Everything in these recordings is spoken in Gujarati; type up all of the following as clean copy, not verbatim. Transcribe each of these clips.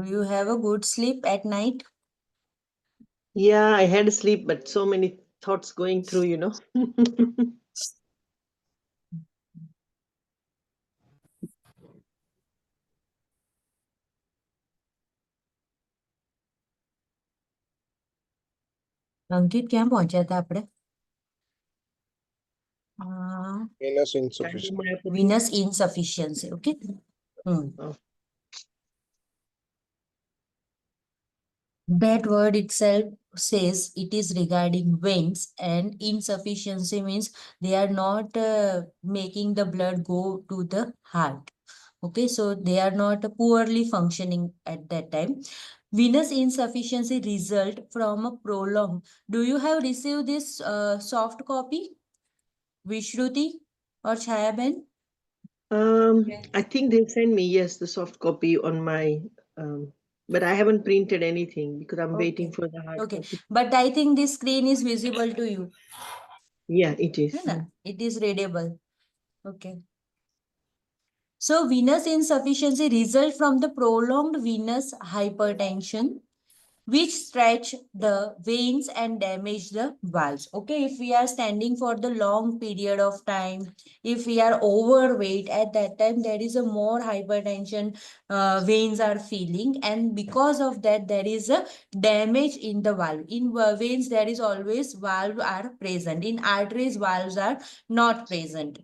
you have a good sleep at night? Yeah, I had sleep, but so many thoughts going through, અંકિત ક્યાં પહોંચ્યા હતા આપણે? Venus insufficient. Cardiomyopathy. Venous insufficiency. Okay. Oh. That word itself says it is regarding veins, and insufficiency means they are not making the blood go to the heart. Okay, so they are not poorly functioning at that time. Venous insufficiency result from a prolonged. Do you have received this soft copy, Vishruti or Chayaben? I think they sent me, yes, the soft copy on my, but I haven't printed anything because I'm waiting Okay. for the hard Okay, copy. but I think this screen is visible to you. Yeah, it is. है ना? It is readable. Okay. So venous insufficiency results from the prolonged venous hypertension, which stretch the veins and damage the valves. Okay, if we are standing for the long period of time, if we are overweight at that time, there is a more hypertension veins are feeling, and because of that, there is a damage in the valve. In veins, there is always valve are present. In arteries, valves are not present.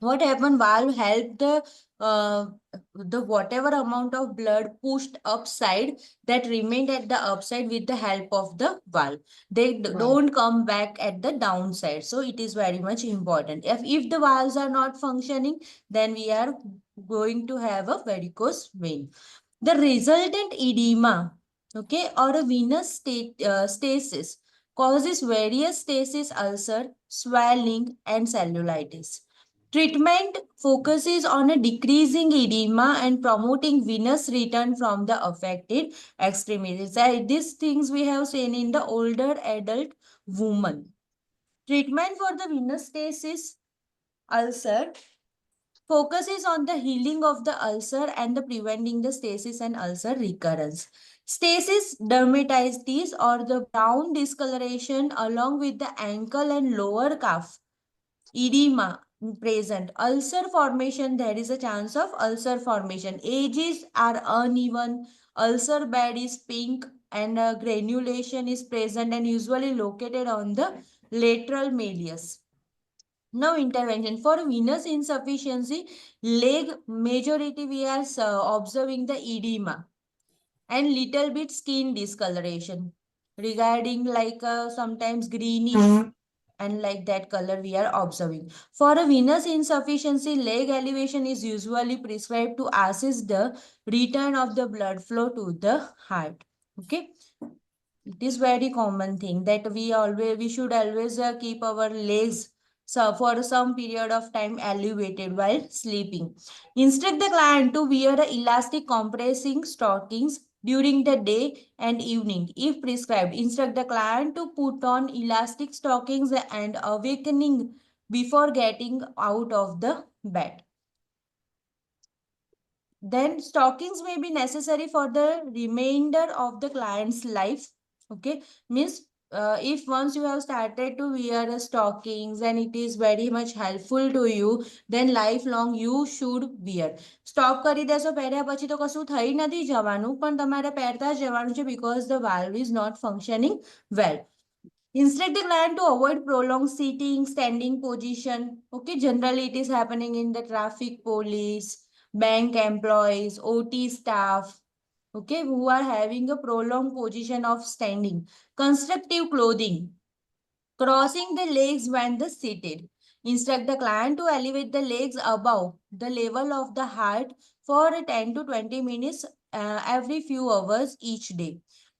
What happened? Valve helped the whatever amount of blood pushed upside that remained at the upside with the help of the valve. They don't come back at the downside. So it is very much important. If the valves are not functioning, then we are going to have a varicose vein. The resultant edema, okay, or a venous stasis causes various stasis ulcer, swelling, and cellulitis. Treatment focuses on a decreasing edema and promoting venous return from the affected extremities. These things we have seen in the older adult woman. Treatment for the venous stasis ulcer focuses on the healing of the ulcer and the preventing the stasis and ulcer recurrence. Stasis dermatitis or the brown discoloration along with the ankle and lower calf edema present. Ulcer formation, there is a chance of ulcer formation. Edges are uneven, ulcer bed is pink, and granulation is present and usually located on the lateral malleus. Now intervention for venous insufficiency, leg majority we are observing the edema and little bit skin discoloration regarding like sometimes greenish and like that color we are observing. For a venous insufficiency, leg elevation is usually prescribed to assist the return of the blood flow to the heart. Okay. It is very common thing that we should always keep our legs so for some period of time elevated while sleeping. Instruct the client to wear elastic compressing stockings during the day and evening. If prescribed, instruct the client to put on elastic stockings and awakening before getting out of the bed. Then stockings may be necessary for the remainder of the client's life. Okay, means if once you have started to wear stockings and it is very much helpful to you, then lifelong you should wear. Stop કરી દેશો પહેર્યા પછી તો કશું થઈ નથી જવાનું, પણ તમારે પહેરતા જ જવાનું છે because the valve is not functioning well. Instruct the client to avoid prolonged sitting, standing position. Okay, generally it is happening in the traffic police, bank employees, OT staff, okay, who are having a prolonged position of standing. Constructive clothing, crossing the legs when the seated. Instruct the client to elevate the legs above the level of the heart for 10 to 20 minutes every few hours each day.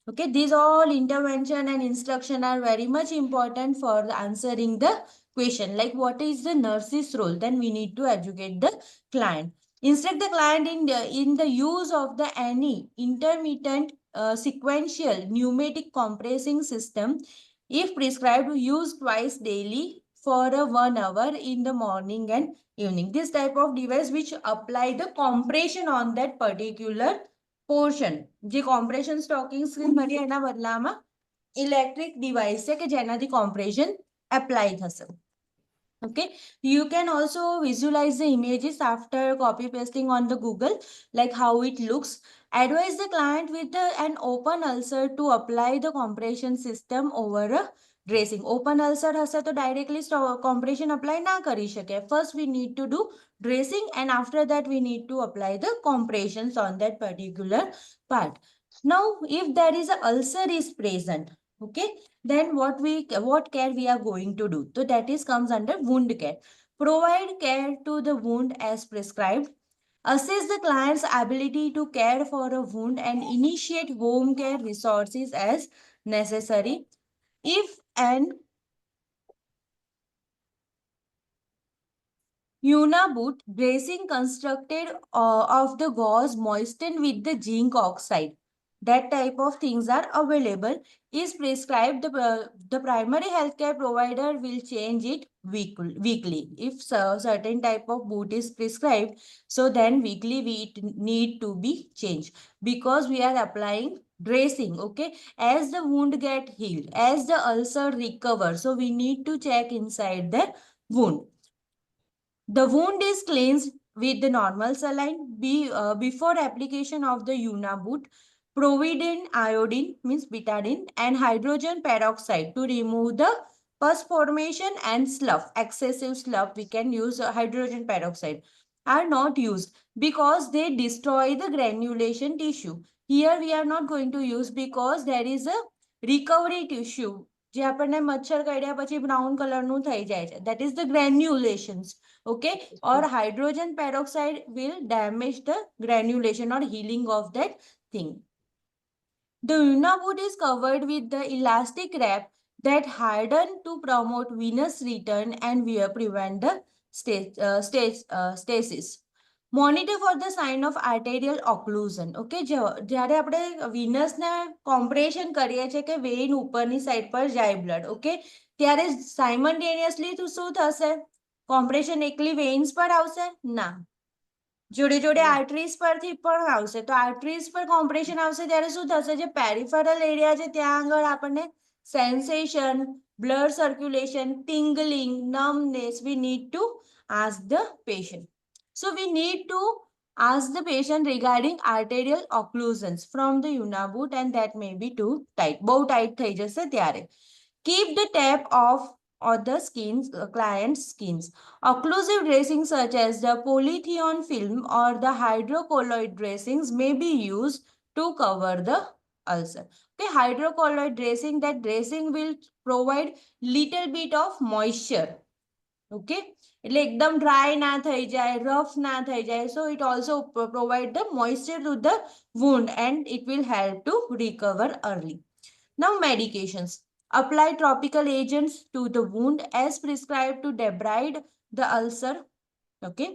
Okay, these all intervention and instruction are very much important for answering the question like what is the nurse's role. Then we need to educate the client. Instruct the client in the use of the any intermittent sequential pneumatic compressing system. If prescribed, use twice daily for 1 hour in the morning and evening. This type of device which apply the compression on that particular portion જે કોમ્પ્રેશન સ્ટોકિંગ સ્ક્રીન બની એના બદલામાં ઇલેક્ટ્રિક ડિવાઇસ છે કે જેનાથી કોમ્પ્રેશન એપ્લાય થશે. Okay, you can also visualize the images after copy pasting on the Google, like how it looks. Advise the client with an open ulcer to apply the compression system over a dressing. Open ulcer હશે તો directly compression apply ના કરી શકે. First we need to do dressing and after that we need to apply the compressions on that particular part. Now, if there is a ulcer is present, okay, then what care we are going to do? So that is comes under wound care. Provide care to the wound as prescribed. Assess the client's ability to care for a wound and initiate home care resources as necessary. If an Uniboot dressing constructed of the gauze moistened with the zinc oxide, that type of things are available, is prescribed. The primary healthcare provider will change it weekly. If certain type of boot is prescribed, so then weekly we need to be changed because we are applying dressing. Okay, as the wound get healed, as the ulcer recover, so we need to check inside the wound. The wound is cleansed with the normal saline before application of the Uniboot. Providine iodine means betadine and hydrogen peroxide to remove the pus formation and slough. Excessive slough, we can use hydrogen peroxide, are not used because they destroy the granulation tissue. Here we are not going to use because there is a recovery tissue. જે આપણને મચ્છર કરડ્યા પછી બ્રાઉન કલરનું થઈ જાય છે, that is the granulations. Okay, or hydrogen peroxide will damage the granulation or healing of that thing. The Uniboot is covered with the elastic wrap that harden to promote venous return and will prevent the stasis. Monitor for the sign of arterial occlusion. Okay, જ્યારે આપણે venous ને compression કરીએ છે કે vein ઉપરની side પર જાય blood, okay, ત્યારે simultaneously શું થશે? Compression એકલી veins પર આવશે? ના, જોડે જોડે આર્ટરીઝ પરથી પણ આવશે. તો આર્ટરીઝ પર કોમ્પ્રેશન આવશે ત્યારે શું થશે? જે પેરિફેરલ એરિયા છે ત્યાં આગળ આપણને sensation, blood circulation, tingling, numbness, we need to ask the patient. So we need to ask the patient regarding arterial occlusions from the Uniboot and that may be too tight. બહુ tight થઈ જશે ત્યારે. Keep the tap off or the skins, client's skins. Occlusive dressings such as the polythene film or the hydrocolloid dressings may be used to cover the ulcer. Okay, hydrocolloid dressing, that dressing will provide little bit of moisture. Okay, એટલે એકદમ dry ના થઈ જાય, rough ના થઈ જાય. So it also provide the moisture to the wound and it will help to recover early. Now medications. Apply topical agents to the wound as prescribed to debride the ulcer. Okay.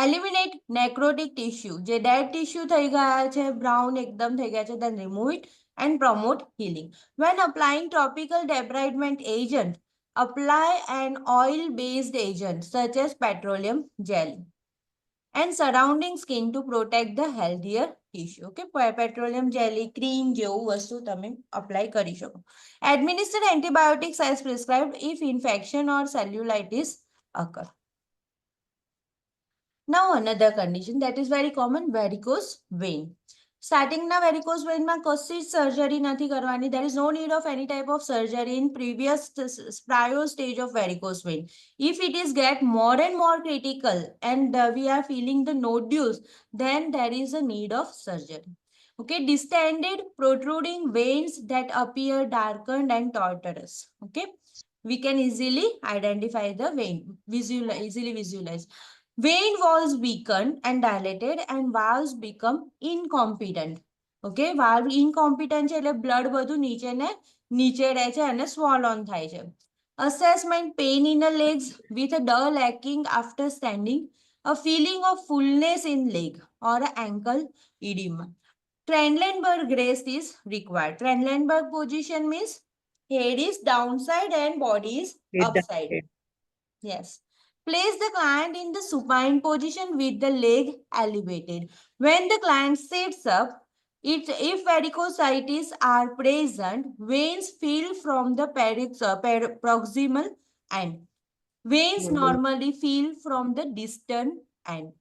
Eliminate necrotic tissue. જે dead tissue થઈ ગયા છે, brown એકદમ થઈ ગયા છે, then remove it and promote healing. When applying topical debridement agent, apply an oil-based agent such as petroleum jelly and surrounding skin to protect the healthier tissue. Okay, petroleum jelly, cream જેવું વસ્તુ તમે apply કરી શકો. Administer antibiotics as prescribed if infection or cellulitis occur. Now another condition that is very common, varicose vein. Starting na varicose vein માં કશી surgery નથી કરવાની. There is no need of any type of surgery in prior stage of varicose vein. If it is get more and more critical and we are feeling the nodules, then there is a need of surgery. Okay, distended protruding veins that appear darkened and tortuous. Okay, we can easily identify the vein, easily visualize. Vein walls weaken and dilated and valves become incompetent. Okay, valve incompetent છે એટલે blood બધું નીચે રહે છે અને swollen થાય છે. Assessment, pain in the legs with a dull aching after standing, a feeling of fullness in leg or ankle edema. Trendelenburg rest is required. Trendelenburg position means head is downside and body is upside. Yes. Place the client in the supine position with the leg elevated. When the client sits up, if varicosities are present, veins fill from the proximal end. Veins Mhm. normally fill from the distant end.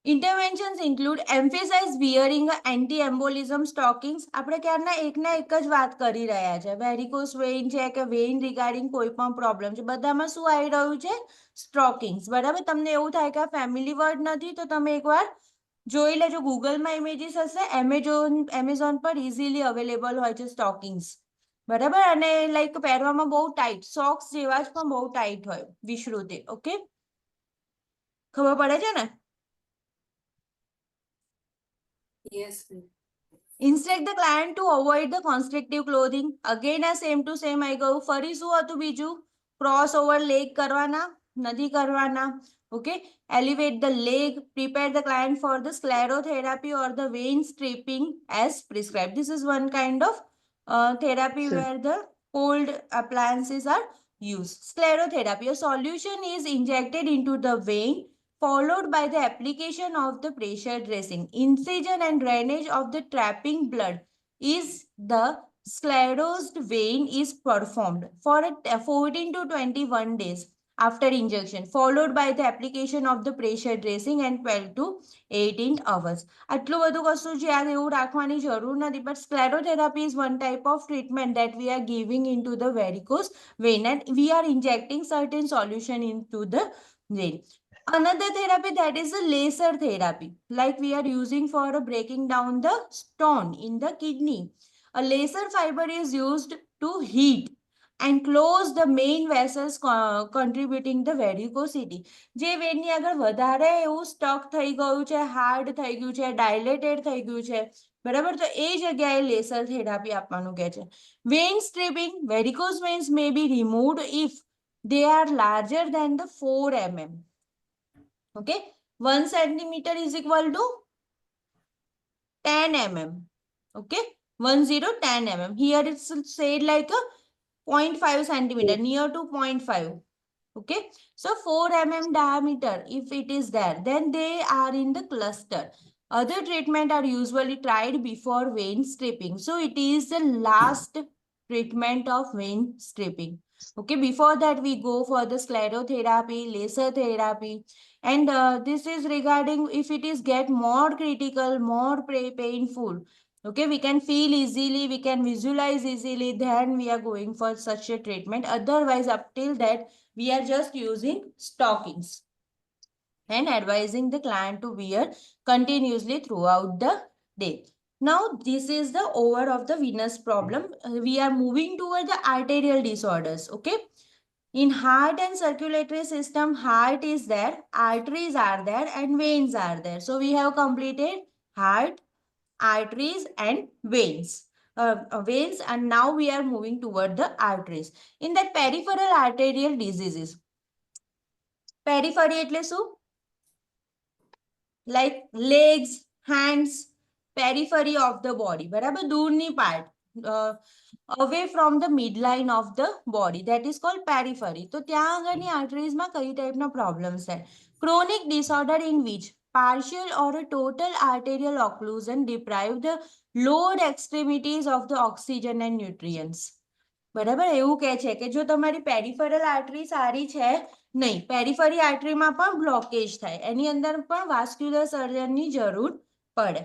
Interventions include emphasize wearing anti-embolism stockings. આપણે ક્યારના એકના એક જ વાત કરી રહ્યા છે. વેરિકોસ વેઇન છે કે વેઇન રિગાર્ડિંગ કોઈ પણ પ્રોબ્લેમ છે, બધામાં શું આવી રહ્યું છે? સ્ટોકિંગ્સ. બરાબર? તમને એવું થાય કે આ ફેમિલી વર્ડ નથી તો તમે એકવાર જોઈ લેજો. ગૂગલમાં ઇમેજીસ હશે, એમેઝોન પર ઇઝીલી અવેલેબલ હોય છે સ્ટોકિંગ્સ. બરાબર? અને લાઈક પહેરવામાં બહુ ટાઈટ, સોક્સ જેવા જ પણ બહુ ટાઈટ હોય, વિશ્રુતિ. ઓકે, ખબર પડે છે ને? Yes, ma'am. Instruct the client to avoid the constrictive clothing. Again, આ same to same આવી ગયું. ફરી શું હતું બીજું? ક્રોસ ઓવર લેગ કરવાના, નથી કરવાના. Okay, elevate the leg. Prepare the client for the sclerotherapy or the vein stripping as prescribed. This is one kind of therapy Sure. where the cold appliances are used. Sclerotherapy, a solution is injected into the vein followed by the application of the pressure dressing. Incision and drainage of the trapping blood is the sclerosed vein is performed for 14 to 21 days after injection, followed by the application of the pressure dressing and 12 to 18 hours. આટલું બધું કશું છે યાદ એવું રાખવાની જરૂર નથી, but sclerotherapy is one type of treatment that we are giving into the varicose vein and we are injecting certain solution into the vein. Another therapy that is a laser therapy, like we are using for breaking down the stone in the kidney. A laser fiber is used to heat and close the main vessels contributing the varicosity. જે વેનની આગળ વધારે એવું સ્ટક થઈ ગયું છે, હાર્ડ થઈ ગયું છે, ડાયલેટેડ થઈ ગયું છે, બરાબર, તો એ જગ્યાએ લેસર થેરાપી આપવાનું કહે છે. Vein stripping, varicose veins may be removed if they are larger than the 4 mm. Okay, 1 centimeter is equal to 10 mm. Okay, 10 mm. Here it's said like a 0.5 centimeter, near to 0.5. Okay, so 4 mm diameter, if it is there, then they are in the cluster. Other treatment are usually tried before vein stripping. So it is the last treatment of vein stripping. Okay, before that we go for the sclerotherapy, laser therapy, and this is regarding if it is get more critical, more painful. Okay, we can feel easily, we can visualize easily, then we are going for such a treatment. Otherwise, up till that, we are just using stockings and advising the client to wear continuously throughout the day. Now, this is the over of the venous problem. We are moving toward the arterial disorders. Okay. In heart and circulatory system, heart is there, arteries are there, and veins are there. So we have completed heart, arteries, and veins. Veins, and now we are moving toward the arteries. In that peripheral arterial diseases, periphery એટલે શું? Like legs, hands, periphery of the body, બરાબર, દૂરની part, away from the midline of the body, that is called periphery. તો ત્યાં આગળની આર્ટરીઝમાં કઈ ટાઈપના પ્રોબ્લેમ્સ છે? Chronic disorder in which partial or a total arterial occlusion deprive the lower extremities of the oxygen and nutrients. બરાબર, એવું કહે છે કે જો તમારી પેરિફેરલ આર્ટરી સારી છે નહીં, પેરિફરી આર્ટરીમાં પણ બ્લોકેજ થાય, એની અંદર પણ વાસ્ક્યુલર સર્જનની જરૂર પડે.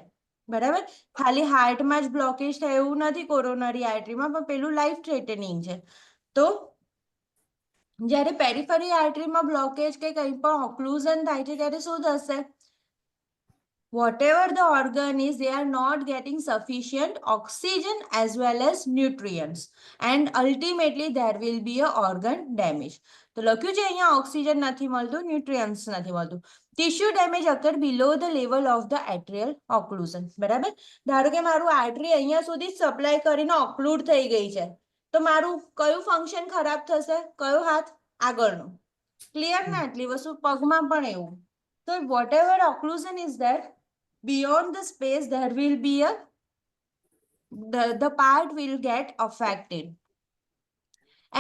બરાબર, ખાલી હાર્ટમાં જ બ્લોકેજ થાય એવું નથી કોરોનરી આર્ટરીમાં, પણ પેલું લાઈફ થ્રેટનિંગ છે. તો જ્યારે પેરિફરી આર્ટરીમાં બ્લોકેજ કે કંઈ પણ ઓક્લુઝન થાય છે ત્યારે શું થશે? Whatever the organ is, they are not getting sufficient oxygen as well as nutrients, and ultimately there will be a organ damage. તો લખ્યું છે અહીંયા ઓક્સિજન નથી મળતું, ન્યુટ્રિયન્ટ્સ નથી મળતું. Tissue damage occur below the level of the atrial occlusion. બરાબર, ધારો કે મારું આર્ટરી અહીંયા સુધી સપ્લાય કરીને ઓક્લુડ થઈ ગઈ છે, તો મારું કયું ફંક્શન ખરાબ થશે? કયો હાથ? આગળનો. ક્લિયર ને? આટલી વસ્તુ પગમાં પણ એવું. તો whatever occlusion is there, beyond the space there will be the part will get affected.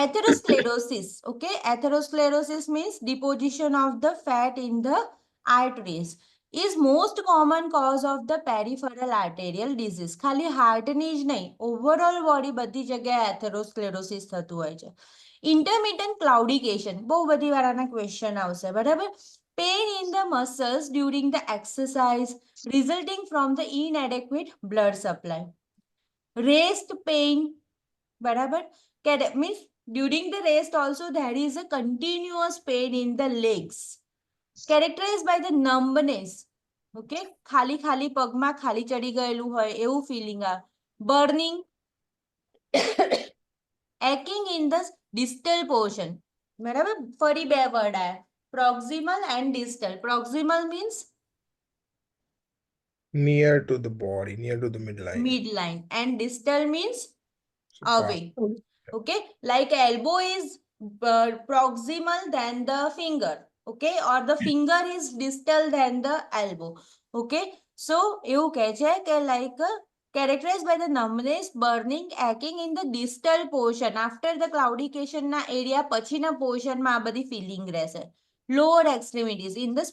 Atherosclerosis, okay, atherosclerosis means deposition of the fat in the arteries, is most common cause of the peripheral arterial disease. ખાલી heart ની જ નહીં, overall body બધી જગ્યાએ atherosclerosis થતું હોય છે. Intermittent claudication, બહુ બધી વાર આના question આવશે, બરાબર? Pain in the muscles during the exercise resulting from the inadequate blood supply. Rest pain, બરાબર? Means during the rest also there is a continuous pain in the legs characterized by the numbness. Okay, ખાલી ખાલી પગમાં ખાલી ચડી ગયેલું હોય એવું feeling આવે. Burning, aching in the distal portion, બરાબર? ફરી બે word આયા, proximal and distal. Proximal means Near to the body, near to the midline. midline, and distal means So far. away. Okay, like elbow is proximal than the finger, okay, or the finger is distal than the elbow. Okay, so એવું કહે છે કે like characterized by the numbness, burning, aching in the distal portion after the claudication ના area પછીના portion માં આ બધી feeling રહેશે. Lower extremities in the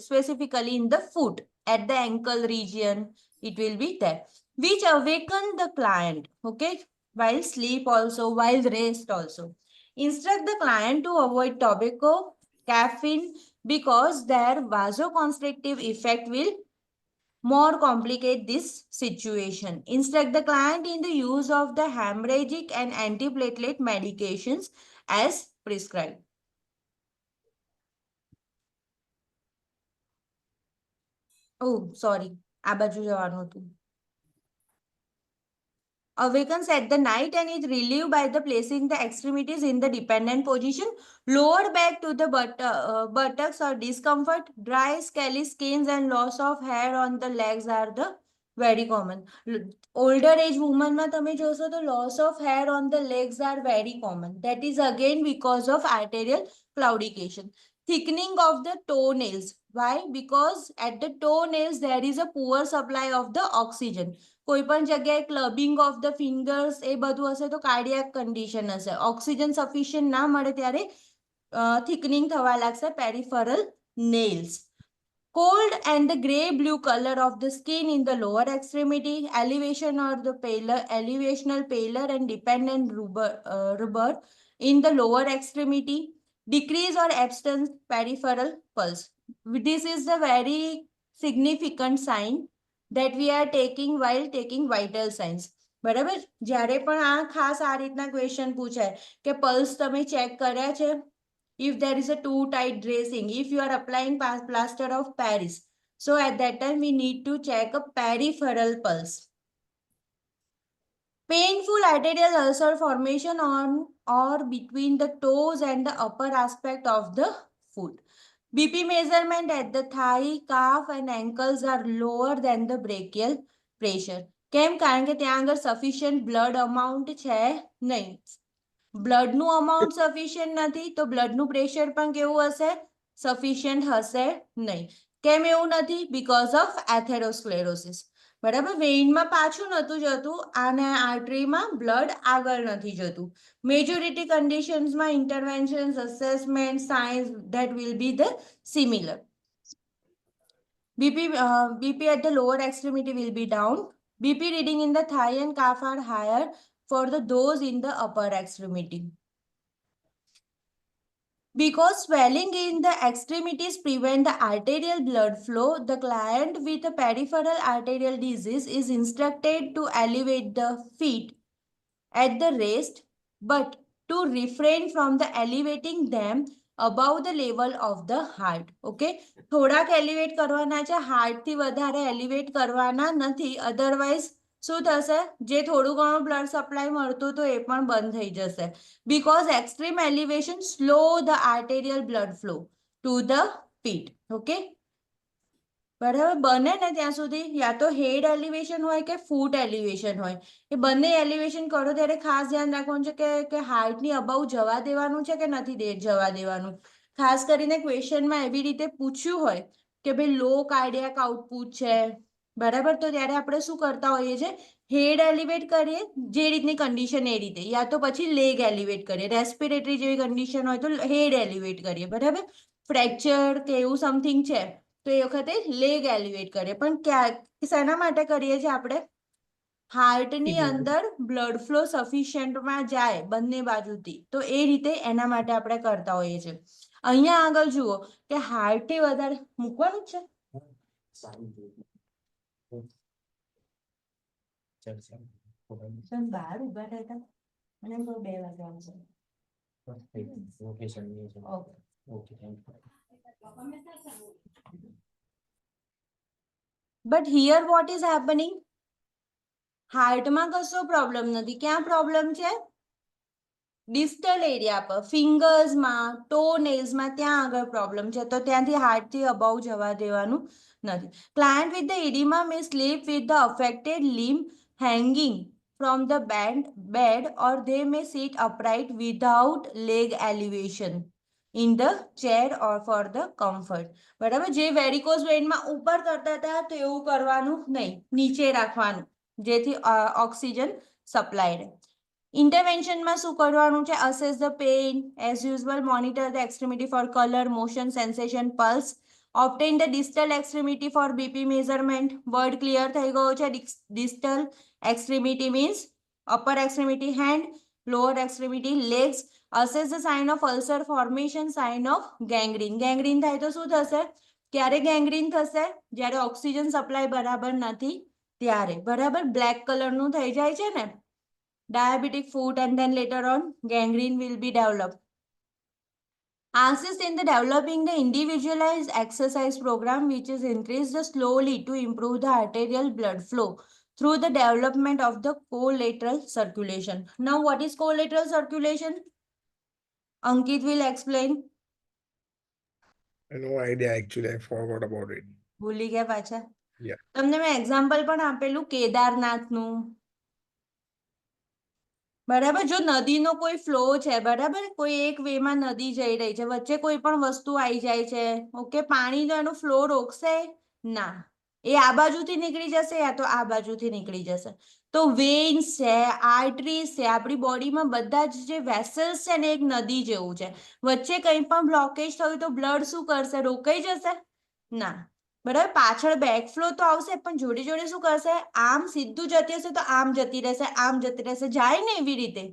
specifically in the foot, at the ankle region it will be there, which awaken the client, okay, while sleep also, while rest also. Instruct the client to avoid tobacco, caffeine, because their vasoconstrictive effect will more complicate this situation. Instruct the client in the use of the hemorrhagic and antiplatelet medications as prescribed. Oh, sorry. આ બાજુ જવાનું હતું. Awakens at the night and is relieved by the placing the extremities in the dependent position. Lower back to the buttocks or discomfort, dry scaly skins and loss of hair on the legs are the very common. Older age woman માં તમે જોશો તો loss of hair on the legs are very common. That is again because of arterial claudication. Thickening of the toenails. Why? Because at the toenails there is a poor supply of the oxygen. કોઈ પણ જગ્યાએ ક્લબિંગ ઓફ ધ ફિંગર્સ એ બધું હશે તો કાર્ડિયાક કન્ડિશન હશે. ઓક્સિજન સફિશિયન્ટ ના મળે ત્યારે થિકનિંગ થવા લાગશે peripheral nails. Cold and the grey blue color of the skin in the lower extremity, elevation or the elevational pallor and dependent rubor in the lower extremity, decrease or absence peripheral pulse. This is the very significant sign that we are taking while taking vital signs. બરાબર? જ્યારે પણ આ ખાસ આ રીતના ક્વેશ્ચન પૂછાય કે પલ્સ તમે ચેક કર્યા છે? If there is a too tight dressing, if you are applying plaster of Paris, so at that time we need to check a peripheral pulse. Painful arterial ulcer formation on or between the toes and the upper aspect of the foot. BP measurement at the thigh, calf and ankles are lower than the brachial pressure. કેમ? કારણ કે ત્યાં આગળ sufficient blood amount છે નહીં. બ્લડનું અમાઉન્ટ સફિશિયન્ટ નથી તો બ્લડનું પ્રેશર પણ કેવું હશે? સફિશિયન્ટ હશે નહીં. કેમ એવું નથી? Because of atherosclerosis. બરાબર? વેઇનમાં પાછું નતું જતું અને આર્ટરીમાં બ્લડ આગળ નથી જતું. મેજોરિટી કન્ડિશન્સમાં interventions, assessment, science that will be the similar. BP at the lower extremity will be down. BP reading in the thigh and calf are higher for those in the upper extremity. Because swelling in the extremities prevent the arterial blood flow, the client with a peripheral arterial disease is instructed to elevate the feet at the rest, but to refrain from the elevating them above the level of the heart. Okay, થોડાક એલિવેટ કરવાના છે, હાર્ટ થી વધારે એલિવેટ કરવાના નથી. અધરવાઇઝ શું થશે? જે થોડું ઘણું બ્લડ સપ્લાય મળતું તો એ પણ બંધ થઈ જશે. Because extreme elevation slow the arterial blood flow to the feet. Okay, બરાબર? બને ને ત્યાં સુધી યા તો હેડ એલિવેશન હોય કે ફૂટ એલિવેશન હોય, એ બંને એલિવેશન કરો ત્યારે ખાસ ધ્યાન રાખવાનું છે કે હાર્ટની અબાઉ જવા દેવાનું છે કે નથી જવા દેવાનું. ખાસ કરીને ક્વેશ્ચનમાં એવી રીતે પૂછ્યું હોય કે ભાઈ લો કાર્ડિયાક આઉટપુટ છે, બરાબર? તો ત્યારે આપણે શું કરતા હોઈએ છીએ? હેડ એલિવેટ કરીએ જે રીતની કન્ડિશન એ રીતે, યા તો પછી લેગ એલિવેટ કરીએ. રેસ્પિરેટરી જેવી કન્ડિશન હોય તો હેડ એલિવેટ કરીએ, બરાબર. ફ્રેક્ચર કે એવું સમથિંગ છે તો એ વખતે લેગ એલિવેટ કરીએ. પણ શેના માટે કરીએ છીએ આપણે? હાર્ટની અંદર બ્લડ ફ્લો સફિશિયન્ટમાં જાય બંને બાજુથી, તો એ રીતે એના માટે આપણે કરતા હોઈએ છીએ. અહીંયા આગળ જુઓ કે હાર્ટથી વધારે મૂકવાનું જ છે. બહાર ઉભા રહેતા અને 2 વાગે આવશે. But here what is happening? હાર્ટમાં કશો પ્રોબ્લેમ નથી. ક્યાં પ્રોબ્લેમ છે? ડિસ્ટલ એરિયા પર, ફિંગર્સમાં, ટો નેલ્સમાં, ત્યાં આગળ પ્રોબ્લેમ છે. તો ત્યાંથી હાર્ટથી અબાઉ જવા દેવાનું નથી. Client with the edema may sleep with the affected limb hanging from the bed or they may sit upright without leg elevation in the chair or for the comfort. બરાબર. જે વેરિકોઝ વેઇનમાં ઉપર કરતા હતા તો એવું કરવાનું નહીં, નીચે રાખવાનું, જેથી ઓક્સિજન સપ્લાય રહે. ઇન્ટરવેન્શનમાં શું કરવાનું છે? Assess the pain as usual, monitor the extremity for colour, motion, sensation, pulse, obtain the distal extremity for BP measurement. Word clear થઈ ગયો છે? Distal extremity means upper extremity hand, lower extremity legs. Assess the sign of ulcer formation, sign of gangrene. Gangrene થાય તો શું થશે? ક્યારે ગેંગ્રીન થશે? જ્યારે ઓક્સિજન સપ્લાય બરાબર નથી ત્યારે, બરાબર. બ્લેક કલરનું થઈ જાય છે ને, diabetic foot, and then later on gangrene will be developed. Assist in the developing the individualized exercise program which is increased slowly to improve the arterial blood flow through the development of the collateral circulation. Now what is collateral circulation? Ankit will explain. No idea actually. I forgot about it. ભૂલી ગયા પાછા? Yeah. તમને મેં એક્ઝામ્પલ પણ આપેલું કેદારનાથનું. બરાબર. જો નદીનો કોઈ ફ્લો છે, બરાબર, કોઈ એક વેમાં નદી જઈ રહી છે, વચ્ચે કોઈ પણ વસ્તુ આવી જાય છે, ઓકે, પાણીનો એનો ફ્લો રોકશે ના, એ આ બાજુથી નીકળી જશે યા તો આ બાજુથી નીકળી જશે. તો વેન્સ છે, આર્ટરીઝ છે, આપણી બોડીમાં બધા જ જે વેસલ્સ છે ને એક નદી જેવું છે. વચ્ચે કંઈ પણ બ્લોકેજ થયું તો બ્લડ શું કરશે? રોકાઈ જશે ના, બરાબર. પાછળ બેકફ્લો તો આવશે પણ જોડે જોડે શું કરશે? આમ સીધું જતી હશે તો આમ જતી રહેશે, આમ જતી રહેશે, જાય ને એવી રીતે,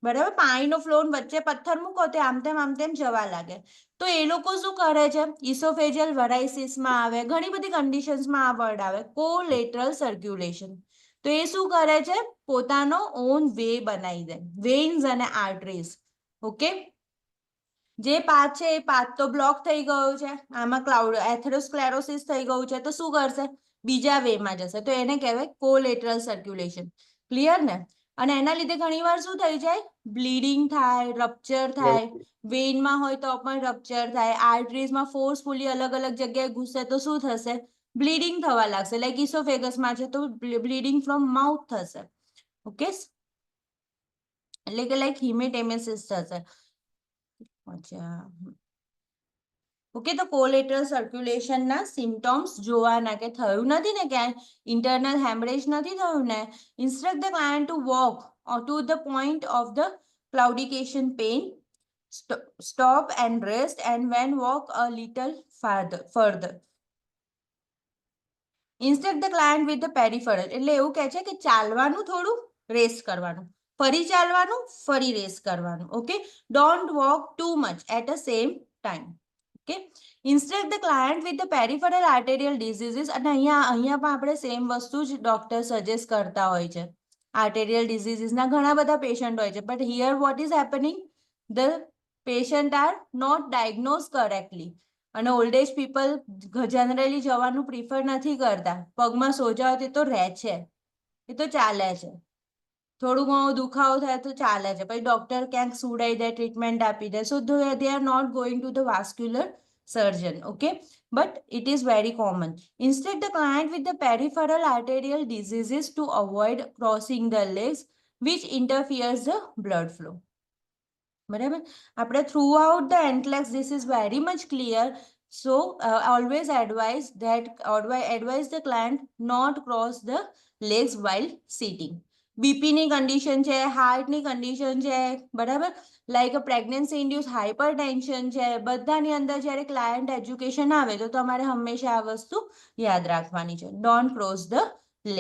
બરાબર. પાણીનો ફ્લો વચ્ચે પથ્થર મૂકો તો આમ તેમ જવા લાગે. તો એ લોકો શું કરે છે? ઇસોફેજિયલ વરાઇસિસમાં આવે, ઘણી બધી કન્ડિશન્સમાં આ વર્ડ આવે, કોલેટરલ સર્ક્યુલેશન. તો એ શું કરે છે? પોતાનો ઓન વે બનાવી દે, વેન્સ અને આર્ટરીઝ. ઓકે, જે પાથ છે એ પાથ તો બ્લોક થઈ ગયો છે, આમાં એથેરોસ્ક્લેરોસિસ થઈ ગયું છે, તો શું કરશે? બીજા વેમાં જશે, તો એને કહેવાય કોલેટરલ સર્ક્યુલેશન. ક્લિયર ને? અને એના લીધે ઘણીવાર શું થઈ જાય? બ્લીડિંગ થાય, રપ્ચર થાય. વેઇનમાં હોય તો પણ રપ્ચર થાય. આર્ટરીઝમાં ફોર્સફુલી અલગ અલગ જગ્યાએ ઘૂસે તો શું થશે? બ્લીડિંગ થવા લાગશે. લાઈક ઇસોફેગસમાં છે તો બ્લીડિંગ ફ્રોમ માઉથ થશે. ઓકે, એટલે કે લાઈક હિમેટેમેસિસ થશે. અચ્છા, ઓકે. તો કોલેટરલ સર્ક્યુલેશનના સિમ્ટોમ્સ જોવાના, કે થયું નથી ને ક્યાંય ઇન્ટરનલ હેમરેજ નથી થયું ને, instruct the client two walk to the point of the claudication pain, stop and rest, and when walk a little further. Instruct the client with the peripheral. એટલે એવું કહે છે કે ચાલવાનું, થોડું રેસ્ટ કરવાનું, ફરી ચાલવાનું, ફરી રેસ્ટ કરવાનું. Okay, don't walk too much at a same time. Okay, instruct the client with the peripheral arterial diseases. અને અહીંયા પણ આપણે સેમ વસ્તુ જ ડોક્ટર સજેસ્ટ કરતા હોય છે. આર્ટેરિયલ ડિઝીઝીસના ઘણા બધા પેશન્ટ હોય છે, but here what is happening? The patient are not diagnose correctly. અને ઓલ્ડ એજ પીપલ જનરલી જવાનું પ્રિફર નથી કરતા. પગમાં સોજા હોય તો રહે છે, એ તો ચાલે છે, થોડું ઘણું દુખાવો થાય તો ચાલે છે, પછી ડોક્ટર ક્યાંક સુડાઈ દે, ટ્રીટમેન્ટ આપી દે. So they are not going to the vascular surgeon. Okay, but it is very common. Instead, the client with the peripheral arterial diseases to avoid crossing the legs, which interferes the blood flow. બરાબર. આપણે throughout the NCLEX this is very much clear. So always advise the client not cross the legs while sitting. BP ની condition છે, heart ની condition છે, બરાબર, લાઈક પ્રેગ્નન્સી ઇન્ડ્યુસ હાઇપરટેન્શન છે, બધાની અંદર જ્યારે ક્લાયન્ટ એજ્યુકેશન આવે તો તમારે હંમેશા આ વસ્તુ યાદ રાખવાની છે. Don't cross the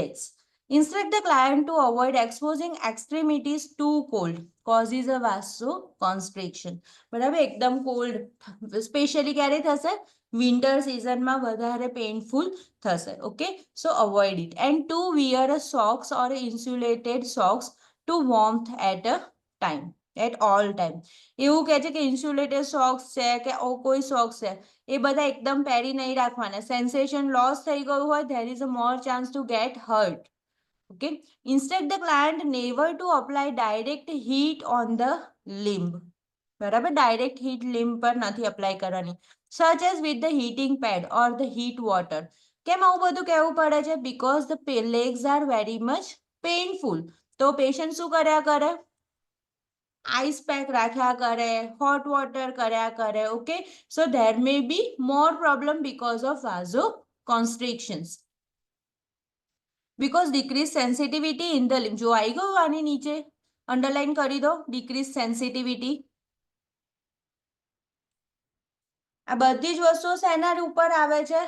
legs. Instruct the client to avoid exposing extremities too cold causes a vasoconstriction. બરાબર, એકદમ કોલ્ડ સ્પેશિયલી ક્યારે થશે? વિન્ટર સિઝનમાં વધારે પેઇનફુલ થશે. Okay, so avoid it and to wear a socks or insulated socks to warmth at a time, at all time. એવું કહે છે કે ઇન્સ્યુલેટેડ સોક્સ છે કે કોઈ સોક્સ છે એ બધા એકદમ પહેરી નહીં રાખવાના. સેન્સેશન લોસ થઈ ગયું હોય, there is a more chance two gate hurt. Okay, instruct the client never to apply direct heat on the limb. બરાબર, ડાયરેક્ટ હીટ લિમ્બ પર નથી અપ્લાય કરવાની. Such as with the heating pad or the heat water. કેમ આવું બધું કહેવું પડે છે? Because the legs are very much painful. તો પેશન્ટ શું કર્યા કરે? આઈસ પેક રાખ્યા કરે, હોટ વોટર કર્યા કરે. Okay, so there may be more problem because of vasoconstrictions. Because decreased sensitivity in the limb. જો આવી ગયું આની નીચે અંડરલાઈન કરી દો, decreased sensitivity. આ બધી જ વસ્તુઓ શેના ઉપર આવે છે?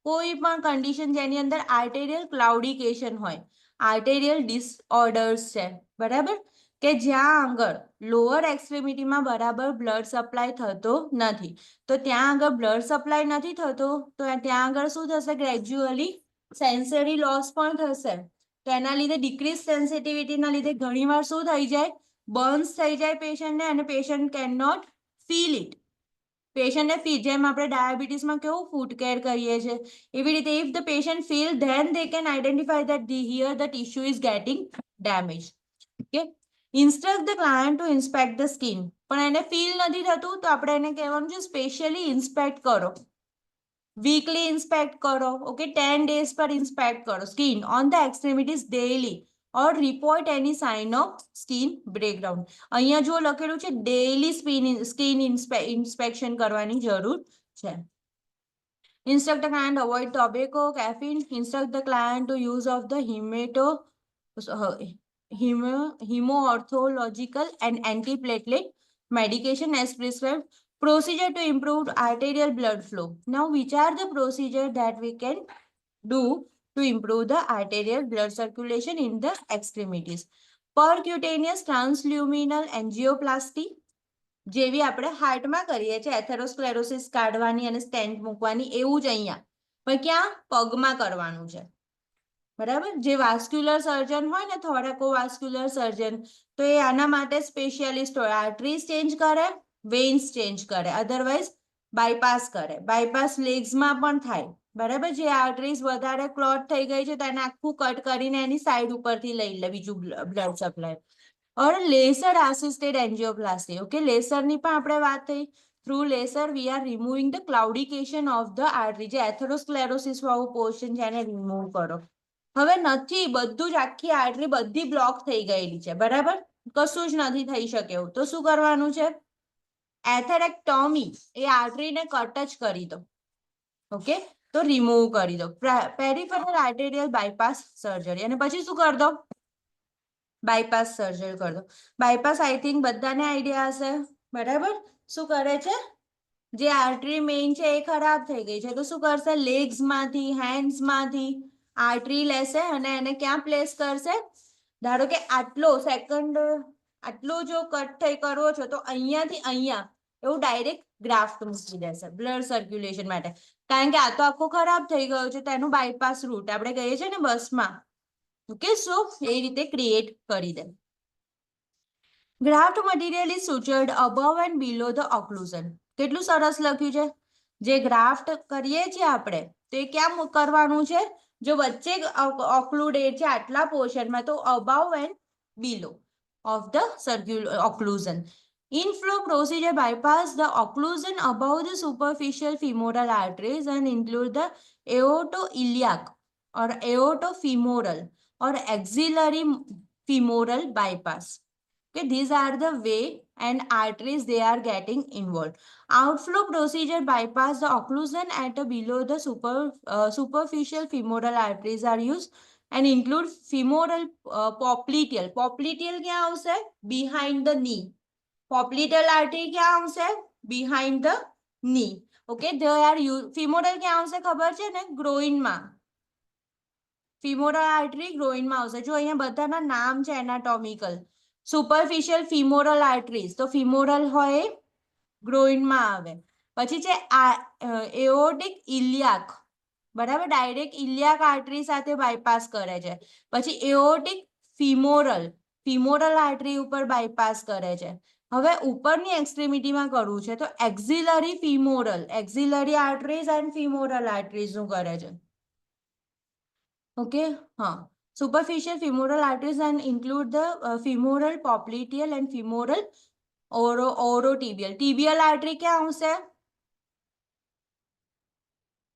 કોઈ પણ કન્ડિશન જેની અંદર આર્ટેરિયલ ક્લાઉડિકેશન હોય, આર્ટેરિયલ ડિસઓર્ડર્સ છે, બરાબર, કે જ્યાં આગળ લોઅર એક્સ્ટ્રીમિટીમાં બરાબર બ્લડ સપ્લાય થતો નથી. તો ત્યાં આગળ બ્લડ સપ્લાય નથી થતો તો ત્યાં આગળ શું થશે? ગ્રેજ્યુઅલી સેન્સરી લોસ પણ થશે. તો એના લીધે ડિક્રીઝ સેન્સિટિવિટીના લીધે ઘણીવાર શું થઈ જાય? બર્ન્સ થઈ જાય પેશન્ટને અને patient can not feel it. પેશન્ટને જેમ આપણે ડાયાબિટીસમાં કેવું ફૂડ કેર કરીએ છીએ એવી રીતે if the patient feel then they can identify that here the tissue is getting damage. Okay, instruct the client to inspect the skin. પણ એને ફીલ નથી થતું તો આપણે એને કહેવાનું છે સ્પેશિયલી ઇન્સ્પેક્ટ કરો, વીકલી ઇન્સ્પેક્ટ કરો. ઓકે, 10 days પર ઇન્સ્પેક્ટ કરો skin on the extremities daily or report any sign of skin breakdown. અહીંયા જો લખેલું છે ડેઇલી સ્કિન ઇન્સ્પેક્શન કરવાની જરૂર છે. Instruct the client avoid tobacco, caffeine. Instruct the client to use of the hemoorthological and antiplatelet medication as prescribed. Procedure to improve arterial blood flow. Now, which are the procedure that we can do to improve the arterial blood circulation in the extremities? Percutaneous transluminal angioplasty. જેવી આપણે હાર્ટમાં કરીએ છીએ, એથેરોસ્ક્લેરોસિસ કાઢવાની અને સ્ટેન્ટ મૂકવાની, એવું જ અહીંયા પણ ક્યાં? પગમાં કરવાનું છે, બરાબર. જે વાસ્ક્યુલર સર્જન હોય ને, થોરેકોવાસ્ક્યુલર સર્જન, તો એ આના માટે સ્પેશિયાલિસ્ટ હોય. આર્ટરીઝ ચેન્જ કરે, વેન્સ ચેન્જ કરે, અધરવાઇઝ બાયપાસ કરે. બાયપાસ લેગ્સમાં પણ થાય, બરાબર. જે આર્ટરીઝ વધારે ક્લોટ થઈ ગઈ છે તો એને આખું કટ કરીને એની સાઈડ ઉપરથી લઈ લે બીજું blood supply. Or laser assisted angioplasty. Okay, લેસરની પણ આપણે વાત થઈ. Through laser we are removing the claudication of the artery. જે એથેરોસ્ક્લેરોસિસ વાળું પોર્શન છે એને રિમૂવ કરો. હવે નથી, બધું જ આખી આર્ટરી બધી બ્લોક થઈ ગયેલી છે, બરાબર, કશું જ નથી થઈ શકે એવું. તો શું કરવાનું છે? એથેરેક્ટોમી. એ આર્ટરીને કટ જ કરી દો. ઓકે, તો રિમૂવ કરી દો. Peripheral arterial bypass surgery. અને પછી શું કરી દો? બાયપાસ સર્જરી કરી દો. બાયપાસ આઈ થિંક બધાને આઈડિયા હશે, બરાબર. શું કરે છે? જે આર્ટરી મેઇન છે એ ખરાબ થઈ ગઈ છે તો શું કરશે? લેગ્સમાંથી, હેન્ડ્સમાંથી આર્ટરી લેશે અને એને ક્યાં પ્લેસ કરશે? ધારો કે આટલો સેકન્ડ, આટલો જો કટ થઈ કરવો છો તો અહીંયાથી અહીંયા એવું ડાયરેક્ટ ગ્રાફ્ટ મૂકી દેશે બ્લડ સર્ક્યુલેશન માટે. કારણ કે આ તો આખો ખરાબ થઈ ગયો છે તો એનું બાયપાસ રૂટ આપણે કહીએ છીએ ને બસમાં. ઓકે, સો એ રીતે ક્રિએટ કરી દે. Graft material is sutured above and below the occlusion. કેટલું સરસ લખ્યું છે. જે ગ્રાફ્ટ કરીએ છીએ આપણે તો એ ક્યાં કરવાનું છે? જો વચ્ચે ઓક્લુડેડ છે આટલા પોર્શનમાં તો above and below of the occlusion. Inflow procedure bypass the occlusion above the superficial femoral arteries and include the aortoiliac or aortofemoral or axillary femoral bypass. Okay, these are the way and arteries they are getting involved. Outflow procedure bypass the occlusion at below the superficial femoral arteries are used and include femoral popliteal. Popliteal ક્યાં આવશે? Behind the knee. Popliteal artery ક્યાં આવશે? Behind the knee. Okay, there are femoral ક્યાં આવશે ખબર છે ને? groin માં. femoral artery groin માં આવશે. જો અહીંયા બધાના નામ છે anatomical. superficial femoral arteries તો femoral હોય groin માં આવે. પછી છે aortic iliac, બરાબર, ડાયરેક્ટ ઇલિયાક આર્ટરી સાથે બાયપાસ કરે છે. પછી એઓર્ટિક ફિમોરલ આર્ટરી ઉપર બાયપાસ કરે છે. હવે ઉપરની એક્સ્ટ્રીમિટીમાં કરવું છે તો axillary femoral, axillary arteries and femoral arteries નું કરે છે. ઓકે, હા, superficial femoral arteries and include the femoral popliteal and femoral or tibial. Tibial artery ક્યાં આવશે?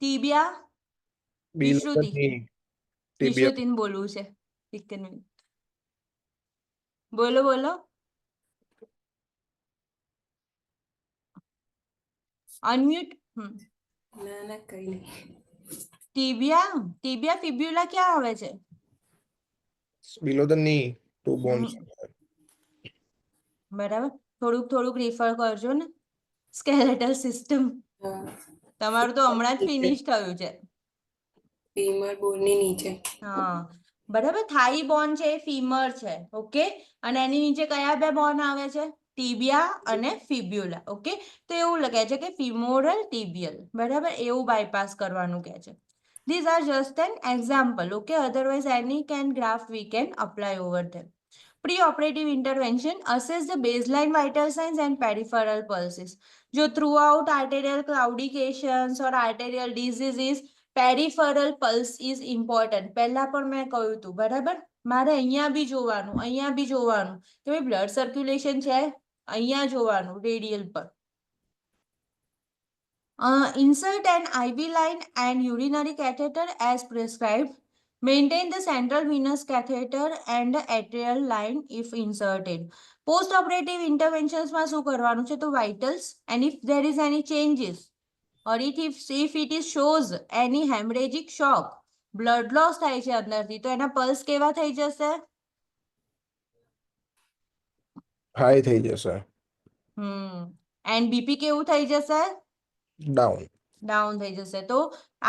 ટિબિયા Below the વિશ્રુતિ. knee. Tibia. વિશ્રુતિને બોલવું છે. એક મિનિટ. બોલો બોલો. અનમ્યુટ. ના ના કઈ નહીં. ટીબિયા ફિબ્યુલા ક્યાં આવે છે? Below the knee. Two bones. બરાબર, થોડુંક રિફર કરજો ને. સ્કેલેટલ સિસ્ટમ હા, તમારું તો હમણાં જ ફિનિશ થયું છે. ફીમર બોનની નીચે. હા, બરાબર, થાઈ બોન છે એ ફીમર છે. ઓકે, અને એની નીચે કયા બે બોન આવે છે? ટીબિયા અને ફિબ્યુલા. ઓકે, તો એવું લખે છે કે ફિમોરલ ટિબિયલ, બરાબર, એવું બાયપાસ કરવાનું કહે છે. These are just an example, okay? Otherwise, any can graph we can apply over them. Pre-operative intervention, assess the baseline vital signs and peripheral pulses. જો throughout arterial claudications or arterial diseases, peripheral pulse is important. પહેલા પણ મેં કહ્યું હતું, બરાબર, મારે અહીંયા બી જોવાનું કે ભાઈ બ્લડ સર્ક્યુલેશન છે, અહીંયા જોવાનું રેડિયલ પર. Insert an IV line and urinary catheter as prescribed. Maintain the central venous catheter and the atrial line if inserted. Post-operative interventions માં શું કરવાનું છે? તો vitals, and if there is any changes or if it is shows any hemorrhagic shock, blood loss થાય છે અંદરથી, તો એના પલ્સ કેવા થઈ જશે? High થઈ જશે. and BP કેવું થઈ જશે? Down. ડાઉન થઈ જશે. તો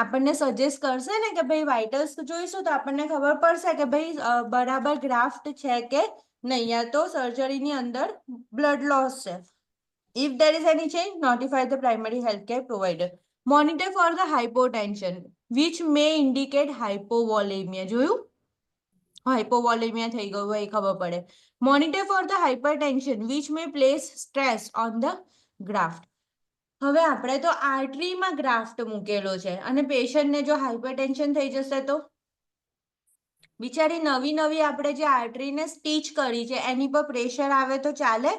આપણને સજેસ્ટ કરશે ને કે ભાઈ વાઇટલ્સ જોઈશું તો આપણને ખબર પડશે કે ભાઈ બરાબર ગ્રાફ્ટ છે કે નહીં, યા તો સર્જરીની અંદર બ્લડ લોસ છે. If there is any change, notify the primary healthcare provider. Monitor for the hypotension, which may indicate hypovolemia. જોયું? હાઇપોવોલેમિયા થઈ ગયું હોય એ ખબર પડે. Monitor for the hypertension, which may place stress on the graft. હવે આપણે તો આર્ટરીમાં ગ્રાફ્ટ મૂકેલો છે અને પેશન્ટને જો હાઇપરટેન્શન થઈ જશે તો બિચારી નવી આપણે જે આર્ટરીને સ્ટીચ કરી છે એની પર પ્રેશર આવે તો ચાલે?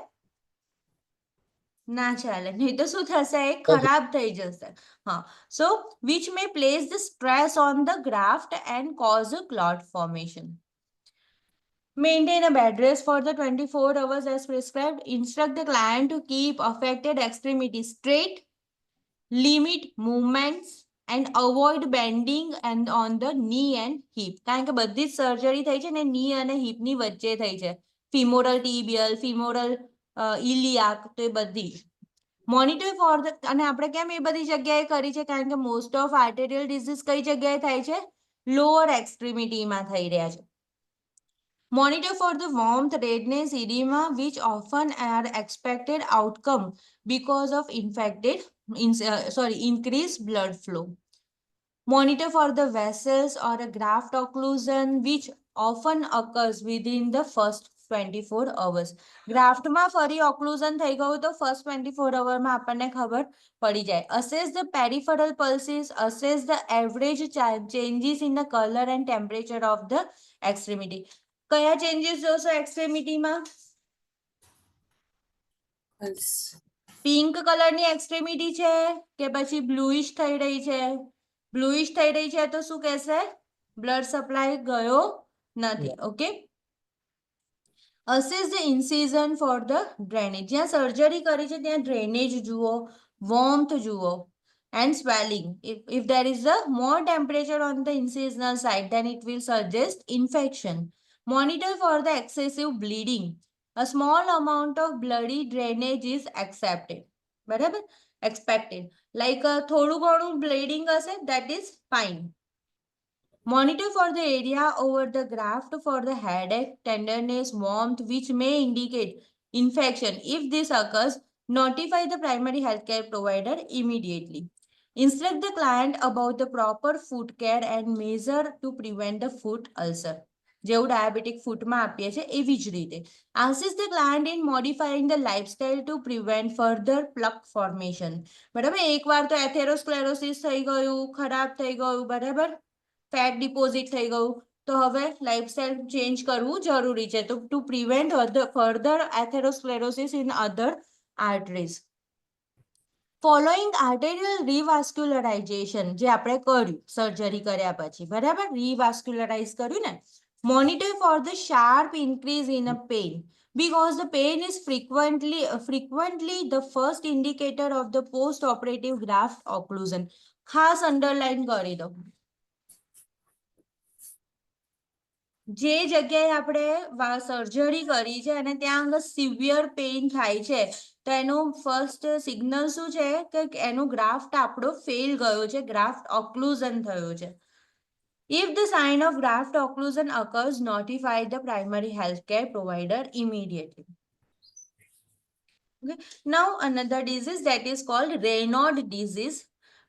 ના ચાલે, નહીં તો શું થશે? એ ખરાબ થઈ જશે. હા, સો which may place the stress on the graft and cause a clot formation. Maintain a bed rest for the 24 hours as prescribed. Instruct the client to keep affected extremities straight. Limit movements and avoid bending and on the knee and hip. કારણ કે બધી જ સર્જરી થઈ છે ને ની અને હિપની વચ્ચે થઈ છે. ફિમોરલ ટિબિયલ, ફિમોરલ ઇલિયાક, તો એ બધી. મોનિટર ફોર ધ, અને આપણે કેમ એ બધી જગ્યાએ કરી છે? કારણ કે મોસ્ટ ઓફ આર્ટેરિયલ ડિઝીઝ કઈ જગ્યાએ થાય છે? લોઅર એક્સ્ટ્રીમિટીમાં થઈ રહ્યા છે. Monitor for the warmth, redness, edema, which often are expected outcome because of increased blood flow. Monitor for the vessels or a graft occlusion, which often occurs within the first 24 hours. ગ્રાફ્ટમાં ફરી ઓક્લુઝન થઈ ગયું તો first 24 hours માં આપણને ખબર પડી જાય. Assess the peripheral pulses, assess the average changes in the color and temperature of the extremity. કયા ચેન્જીસ જોશો એક્સ્ટ્રીમિટીમાં? પિંક કલરની એક્સ્ટ્રીમિટી છે કે પછી બ્લુઇશ થઈ રહી છે? બ્લુઇશ થઈ રહી છે તો શું કહેશે? બ્લડ સપ્લાય ગયો નથી. Okay, assess the incision for the drainage. જ્યાં સર્જરી કરી છે ત્યાં ડ્રેનેજ જુઓ, વોર્મથ જુઓ. and swelling. If there is a more temperature on the incisional side, then it will suggest infection. Monitor for the excessive bleeding. A small amount of bloody drainage is accepted. બરાબર? Expected. Like થોડું ઘણું bleeding હશે, that is fine. Monitor for the area over the graft for the headache, tenderness, warmth, which may indicate infection. If this occurs, notify the primary healthcare provider immediately. Instruct the client about the proper foot care and measure to prevent the foot ulcer. જેવું ડાયાબિટીક ફૂટમાં આપીએ છે એવી જ રીતે. Assist the client in modifying the lifestyle to prevent further plaque formation. બરાબર, એકવાર તો એથેરોસ્ક્લેરોસિસ થઈ ગયું, ખરાબ થઈ ગયું, બરાબર, ફેટ ડિપોઝિટ થઈ ગયું, તો હવે લાઇફસ્ટાઇલ ચેન્જ કરવું જરૂરી છે તો to prevent further atherosclerosis in other arteries. Following arterial revascularisation જે આપણે કર્યું સર્જરી કર્યા પછી, બરાબર, રિવાસ્ક્યુલરાઇઝ કર્યું ને. Monitor for the sharp increase in a pain because the pain is frequently the first indicator of the post operative graft occlusion. ખાસ અંડરલાઈન કરી દો. જે જગ્યાએ આપણે સર્જરી કરી છે અને ત્યાં આગળ સિવિયર પેઇન થાય છે તો એનું ફર્સ્ટ સિગ્નલ શું છે કે એનું ગ્રાફ્ટ આપણો ફેલ ગયો છે, ગ્રાફ્ટ ઓક્લુઝન થયો છે. If the sign of graft occlusion occurs, notify the primary healthcare provider immediately. Okay. Now another disease that is called Raynaud disease.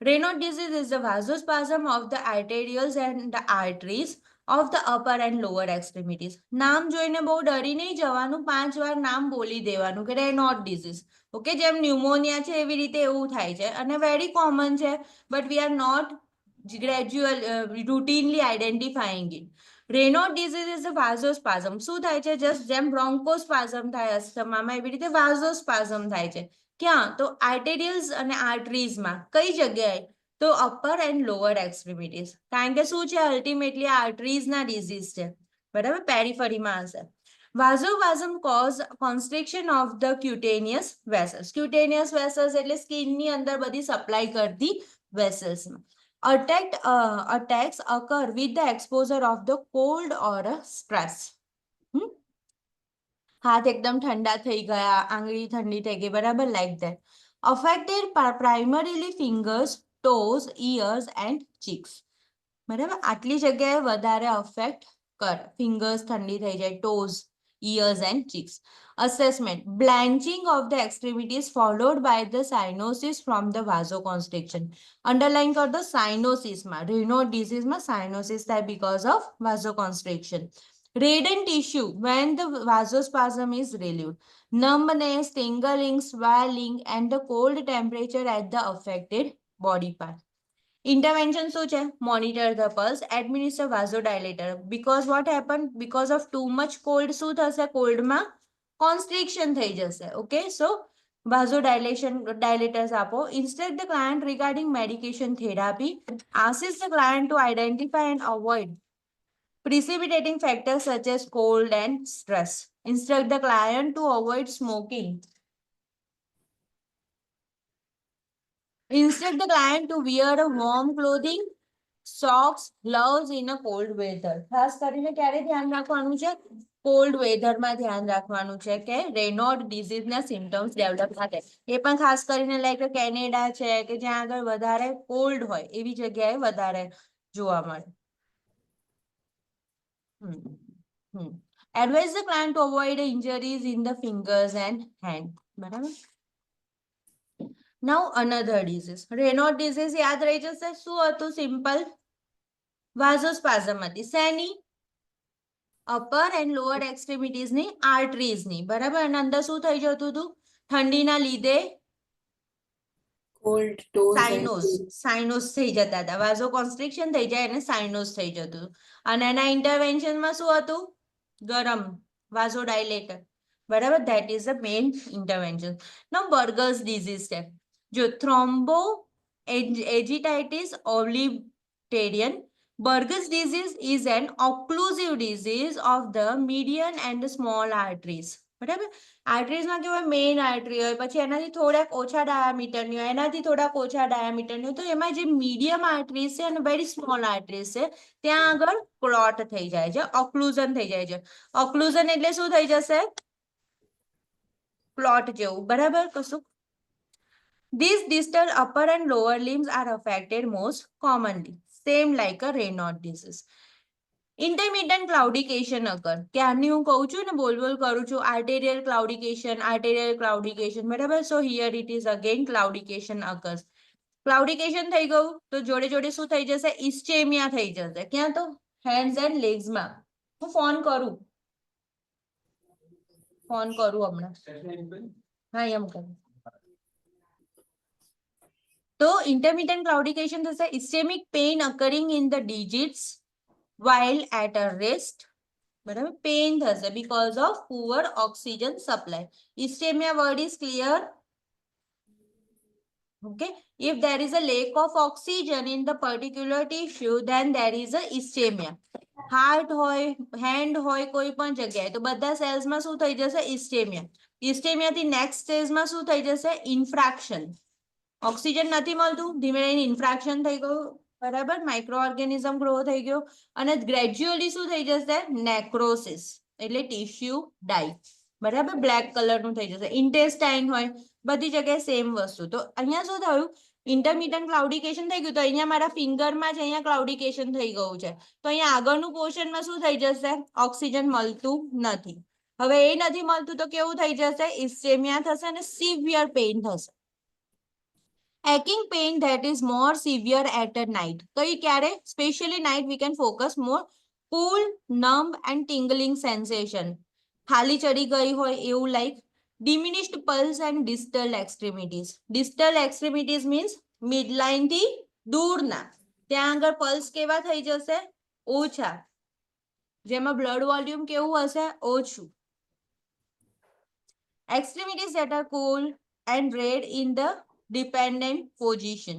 Raynaud disease is the vasospasm of the arterioles and the arteries of the upper and lower extremities. નામ જોઈને બહુ ડરી નહીં જવાનું, 5 વાર નામ બોલી દેવાનું કે Raynaud disease. ઓકે, જેમ ન્યુમોનિયા છે એવી રીતે એવું થાય છે અને વેરી કોમન છે, but we are not routinely identifying it. Raynaud disease is a vasospasm. શું થાય છે? જસ્ટ જેમ બ્રોન્કોસ્પાઝમ થાય અસ્થમામાં એવી રીતે વાઝોસ્પાઝમ થાય છે. ક્યાં? તો આર્ટેરિયલ્સ અને આર્ટરીઝમાં. કઈ જગ્યાએ? તો અપર એન્ડ લોઅર એક્સ્ટ્રીમિટીઝ. કારણ કે શું છે? અલ્ટિમેટલી આર્ટરીઝના ડિઝીઝ છે, બરાબર, પેરિફરીમાં હશે. Vasospasm cause constriction of the cutaneous vessels. Cutaneous vessels એટલે સ્કિનની અંદર બધી સપ્લાય કરતી વેસલ્સમાં. Attacks occur with the exposure of the cold or stress. હાથ એકદમ ઠંડા થઈ ગયા, આંગળી ઠંડી થઈ ગઈ, બરાબર, like that. Affected primarily fingers, toes, ears and cheeks. બરાબર, આટલી જગ્યાએ વધારે અફેક્ટ કરે. ફિંગર્સ ઠંડી થઈ જાય, toes, ears and cheeks. Assessment: blanching of the extremities followed by the cyanosis from the vasoconstriction. Underline કર દો cyanosis માં. Raynaud disease માં cyanosis થાય because of vasoconstriction. Reddened tissue when the vasospasm is relieved. Numbness, tingling, swelling and the cold temperature at the affected body part. Intervention શું છે? Monitor the pulse, administer vasodilator. Because what happened? Because of too much cold શું થશે? કોલ્ડમાં constriction થઈ જશે. Okay, so vasodilators આપો. Instruct the client regarding medication therapy. Assist the client to identify and avoid precipitating factors such as cold and stress. Instruct the client to avoid smoking. Instruct the client to wear a warm clothing, socks, gloves in a cold weather. ખાસ કરીને ક્યારે ધ્યાન રાખવાનું છે? કોલ્ડ વેધરમાં ધ્યાન રાખવાનું છે કે રેનોડ ડિઝીઝના સિમ્પટમ્સ ડેવલપ થાય. એ પણ ખાસ કરીને લાઈક કેનેડા છે કે જ્યાં આગળ વધારે કોલ્ડ હોય એવી જગ્યાએ વધારે જોવા મળે. Advise the client to avoid injuries in the fingers and hand. બરાબર. Now another disease. Raynaud disease યાદ રહી જશે. શું હતું? સિમ્પલ વાઝોસ્પાઝમ હતી. શેની? અપર એન્ડ લોઅર એક્સ્ટ્રીમિટીઝની આર્ટરીઝની, બરાબર. અને અંદર શું થઈ જતું હતું? ઠંડીના લીધે cold toes and સાઇનોસ થઈ જતા હતા. વાઝો કોન્સ્ટ્રિક્શન થઈ જાય અને સાઇનોસ થઈ જતું. અને એના ઇન્ટરવેન્શનમાં શું હતું? ગરમ વાઝોડાયલેટર, બરાબર. That is the main intervention. Now burgers disease છે. જો થ્રોમ્બો એજિટાઇટિસ ઓબ્લિટેરિયન. Burgers disease is an occlusive disease of the median and small arteries. બરાબર. આર્ટરીઝમાં કેવું હોય, મેઇન આર્ટરી હોય, પછી એનાથી થોડાક ઓછા ડાયામીટરની હોય, એનાથી થોડાક ઓછા ડાયામીટરની હોય. તો એમાં જે મીડિયમ આર્ટરીઝ છે અને વેરી સ્મોલ આર્ટરીઝ છે, ત્યાં આગળ ક્લોટ થઈ જાય છે, ઓક્લુઝન થઈ જાય છે. ઓક્લુઝન એટલે શું થઈ જશે? ક્લોટ જેવું. બરાબર. કશું these distal upper and lower limbs are affected most commonly, same like a Raynaud disease. Intermittent claudication occur. ક્યારની હું કહું છું ને, બોલ કરું છું, arterial claudication, બરાબર. So here it is again claudication occurs. ક્લાઉડિકેશન થઈ ગયું તો જોડે જોડે શું થઈ જશે? ઇસ્ચેમિયા થઈ જશે. ક્યાં? તો હેન્ડ્સ એન્ડ લેગ્સમાં. હું ફોન કરું હમણાં. હા, એમ કરું. તો intermittent claudication થશે. Ischemic pain occurring in the digits while at a rest. બરાબર. પેઇન થશે because of poor oxygen supply. Ischemia word is clear. Okay. If there is a lack of oxygen in the particular tissue, then there is a ischemia. Heart હોય, હેન્ડ હોય, કોઈ પણ જગ્યાએ, તો બધા સેલ્સમાં શું થઈ જશે? ઇસ્ચેમિયા. ઇસ્ચેમિયાથી નેક્સ્ટ સ્ટેજમાં શું થઈ જશે? ઇન્ફ્રાક્શન. ઓક્સિજન નથી મળતું, ધીમે ધીમે ઇન્ફ્રાક્શન થઈ ગયું. બરાબર. માઇક્રો ઓર્ગેનિઝમ ગ્રો થઈ ગયો અને ગ્રેજ્યુઅલી શું થઈ જશે? નેક્રોસિસ, એટલે ટિશ્યુ ડાઈ. બરાબર. બ્લેક કલરનું થઈ જશે. ઇન્ટેસ્ટાઇન હોય, બધી જગ્યાએ સેમ વસ્તુ. તો અહીંયા શું થયું? ઇન્ટરમિટન્ટ ક્લાઉડિકેશન થઈ ગયું. તો અહીંયા મારા ફિંગરમાં જ અહીંયા ક્લાઉડિકેશન થઈ ગયું છે. તો અહીંયા આગળનું પોર્શનમાં શું થઈ જશે? ઓક્સિજન મળતું નથી. હવે એ નથી મળતું તો કેવું થઈ જશે? ઇસ્ચેમિયા થશે અને સિવિયર પેઇન થશે. Aching pain that is more severe at a night. કઈ ક્યારે? Especially night we can focus more. Cool, numb and tingling sensation. ખાલી ચડી ગઈ હોય એવું, like diminished pulse and distal extremities. Distal extremities means midline થી દૂરના. ત્યાં આગળ પલ્સ કેવા થઈ જશે? ઓછા. જેમાં બ્લડ વોલ્યુમ કેવું હશે? ઓછું. Extremities that are cool and red in the dependent position.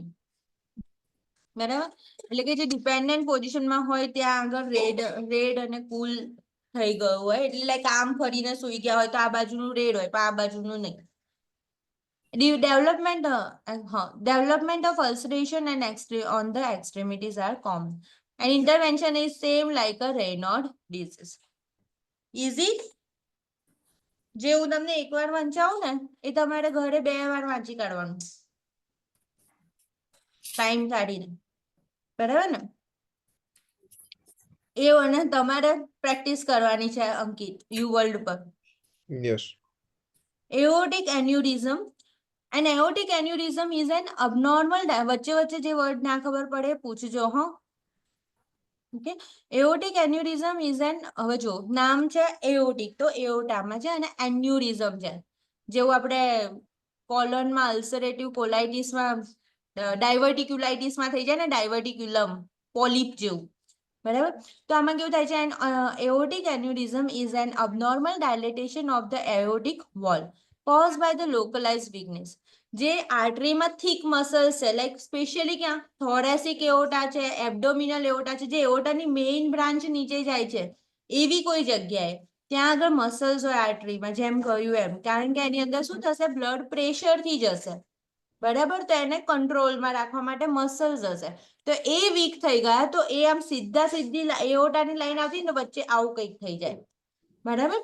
બરાબર. એટલે કે જે ડિપેન્ડન્ટ પોઝિશનમાં હોય ત્યાં આગળ રેડ અને કુલ થઈ ગયું હોય, એટલે લાઈક આમ ફરીને સૂઈ ગયા હોય તો આ બાજુનું રેડ હોય પણ આ બાજુનું નહીં. Development of ulceration and on the extremities are common, and intervention is same like a Raynaud disease. Easy. જે હું તમને એકવાર વંચાવું ને એ તમારે ઘરે 2 વાર વાંચી કાઢવાનું, ટાઈમ કાઢીને. બરાબર ને? એ અને તમારે પ્રેક્ટિસ કરવાની છે અંકિત, યુ વર્લ્ડ પર. Yes. Aortic aneurysm. An aortic aneurysm is an abnormal, વચ્ચે વચ્ચે જે વર્ડ ના ખબર પડે પૂછજો. હા. ઓકે. એઓર્ટિક એન્યુરિઝમ ઇઝ એન, હવે જો નામ છે એઓર્ટિક, તો એઓર્ટામાં છે અને એન્યુરિઝમ છે. જેવું આપણે કોલોનમાં અલ્સરેટિવ કોલાઇટિસમાં ડાયવર્ટિક્યુલાઇટિસમાં થઈ જાય ને, ડાયવર્ટિક્યુલમ પોલિપ જેવું. બરાબર. તો આમાં કેવું થાય છે? Aortic aneurysm is an abnormal dilatation of the aortic wall caused by the localized weakness. જે આર્ટરીમાં થિક મસલ્સ છે, લાઈક સ્પેશિયલી ક્યાં? થોરેસિક એઓર્ટા છે, એબ્ડોમિનલ એઓર્ટા છે, જે એઓર્ટાની મેઇન બ્રાન્ચ નીચે જાય છે એવી કોઈ જગ્યાએ ત્યાં આગળ મસલ્સ હોય આર્ટરીમાં, જેમ કહ્યું એમ. કારણ કે એની અંદર શું થશે? બ્લડ પ્રેશરથી જશે. બરાબર. તો એને કંટ્રોલમાં રાખવા માટે મસલ્સ હશે. તો એ વીક થઈ ગયા તો એ આમ સીધી એઓર્ટાની લાઈન આવતી ને વચ્ચે આવું કંઈક થઈ જાય. બરાબર.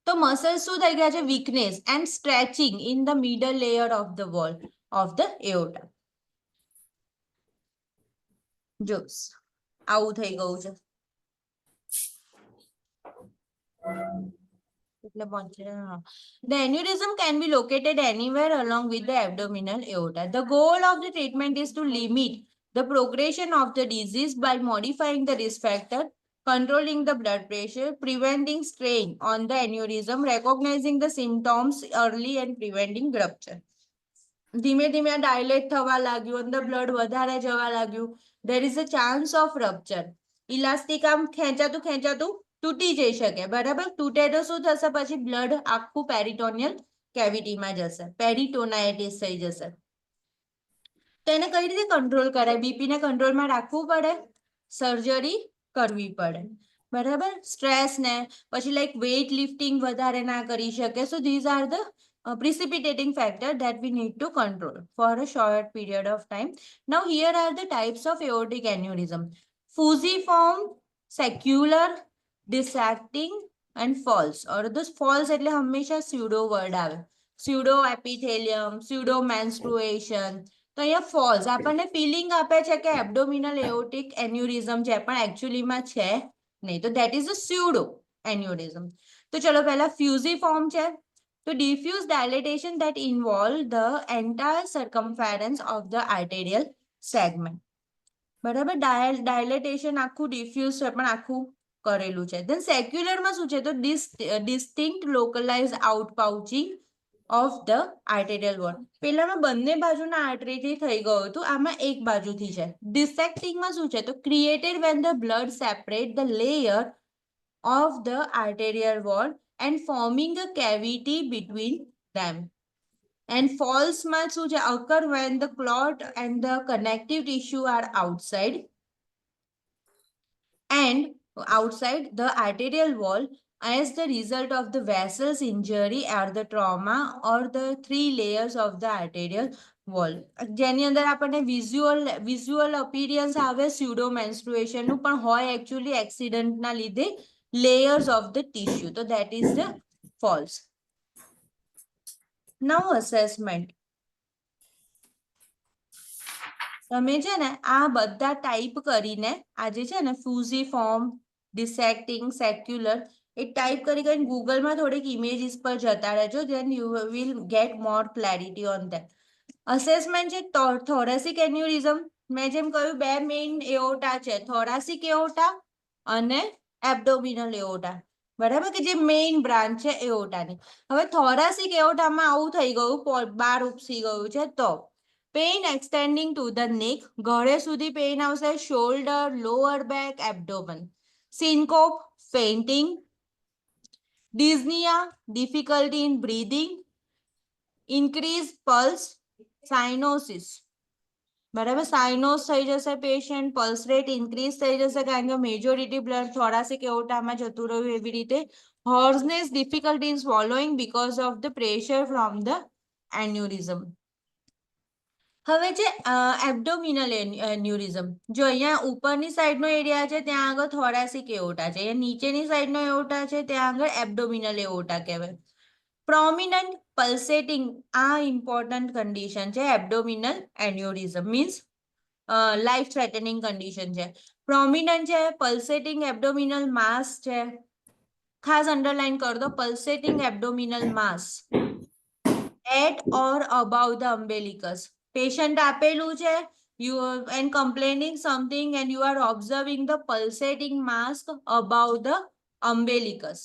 તો મસલ્સ શું થઈ ગયા છે? Weakness and stretching in the middle layer of the wall of the aorta. જો આવું થઈ ગયું છે. The aneurysm can be located anywhere along with the abdominal aorta. The goal of the treatment is to limit the progression of the disease by modifying the risk factor, controlling the blood pressure, preventing strain on the aneurysm, recognizing the symptoms early and preventing rupture. ધીમે ધીમે ડાયલેટ થવા લાગ્યું, અંદર બ્લડ વધારે જવા લાગ્યું, there is a chance of rupture. Elastic આમ ખેંચાતું તૂટી જઈ શકે. બરાબર. તૂટે તો શું થશે? પછી બ્લડ આખું પેરિટોનિયલ કેવિટીમાં જશે, પેરિટોનાઇટિસ થઈ જશે. તો એને કઈ રીતે કંટ્રોલ કરાય? બીપી ને કંટ્રોલમાં રાખવું પડે, સર્જરી કરવી પડે. બરાબર, સ્ટ્રેસ ને પછી લાઈક વેઇટ લિફ્ટિંગ વધારે ના કરી શકે. સો these are the precipitating factor that we need to control for a short period of time. Now here are the types of aortic aneurysm: fusiform, secular, dissecting and false. or the false એટલે હંમેશા pseudo word આવે, pseudo epithelium, pseudo menstruation. તો અહીંયા false આપણને ફીલિંગ આપે છે કે એબ્ડોમિનલ એઓર્ટિક એન્યુરિઝમ છે, પણ એકચ્યુઅલીમાં છે નહીં. તો ધેટ ઇઝ અ સ્યુડો એન્યુરિઝમ. તો ચલો પહેલા ફ્યુઝીફોર્મ છે. તો diffuse dilatation that involve the entire circumference of the arterial segment. બરાબર, ડાયલેટેશન આખું ડિફ્યુઝ છે પણ આખું કરેલું છે. ધેન સેક્યુલરમાં શું છે? તો ડિસ્ટિંક્ટ લોકલાઇઝ આઉટપાઉચિંગ ઓફ ધ આર્ટેરિયલ વોલ. પેલામાં બંને બાજુના આર્ટરીથી થઈ ગયું હતું, આમાં એક બાજુથી છે. ડિસેક્ટિંગમાં શું છે? તો created when the blood separate the layer of the arterial wall and forming a cavity between them. And false માં શું છે? occur when the clot and the connective tissue are outside the arterial wall as the result of the vessel's injury or the trauma or the 3 layers of the arterial wall. જેની અંદર આપણને વિઝ્યુઅલ અપીરિયન્સ આવે સ્યુડો મેન્સ્ટ્રુએશન નું, પણ હોય એકચ્યુઅલી એક્સિડન્ટના લીધે layers of the tissue. So that is the false. Now assessment. તમે છે ને આ બધા ટાઈપ કરીને આજે છે ને ફ્યુઝીફોર્મ, ડિસેક્ટિંગ, સેક્યુલર એ ટાઈપ કરીને ગૂગલમાં થોડીક ઇમેજીસ પર જતા રહેજો, then you will get more clarity on that. Assessment છે થોરેસિક એન્યુરિઝમ. મેં જેમ કહ્યું બે મેઇન એઓર્ટા છે, થોરાસિક એઓર્ટા અને એબ્ડોમિનલ એઓર્ટા. બરાબર, કે જે મેઇન બ્રાન્ચ છે એઓર્ટાની. હવે થોરાસિક એઓર્ટામાં આવું થઈ ગયું, બાર ઉપસી ગયું છે, તો પેઇન એક્સટેન્ડિંગ ટુ ધ નેક, ગળે સુધી પેઇન આવશે, shoulder, lower back, abdomen. Syncope, fainting, dyspnoea, difficulty in breathing, increase pulse, cyanosis. બરાબર, સાઇનોસ થઈ જશે પેશન્ટ, પલ્સ રેટ ઇન્ક્રીઝ થઈ જશે કારણ કે મેજોરિટી બ્લડ થોરાસિક એઓર્ટામાં જતું રહ્યું. એવી રીતે hoarseness, difficulty in swallowing because of the pressure from the aneurysm. હવે છે એબ્ડોમિનલ એન્યુરિઝમ. જો અહીંયા ઉપરની સાઈડનો એરિયા છે ત્યાં આગળ થોરાસિક એઓર્ટા છે, અહીંયા નીચેની સાઈડનો એઓર્ટા છે ત્યાં આગળ એબ્ડોમિનલ એઓર્ટા કહેવાય. પ્રોમિનન્ટ પલ્સેટિંગ, આ ઇમ્પોર્ટન્ટ કન્ડિશન છે. Abdominal aneurysm means life threatening condition છે. પ્રોમિનન્ટ છે, પલ્સેટિંગ એબ્ડોમિનલ માસ છે. ખાસ અંડરલાઈન કર દો, pulsating abdominal mass at or above the umbilicus. Patient આપેલું છે, you and complaining something and you are observing the pulsating mass above the umbilicus.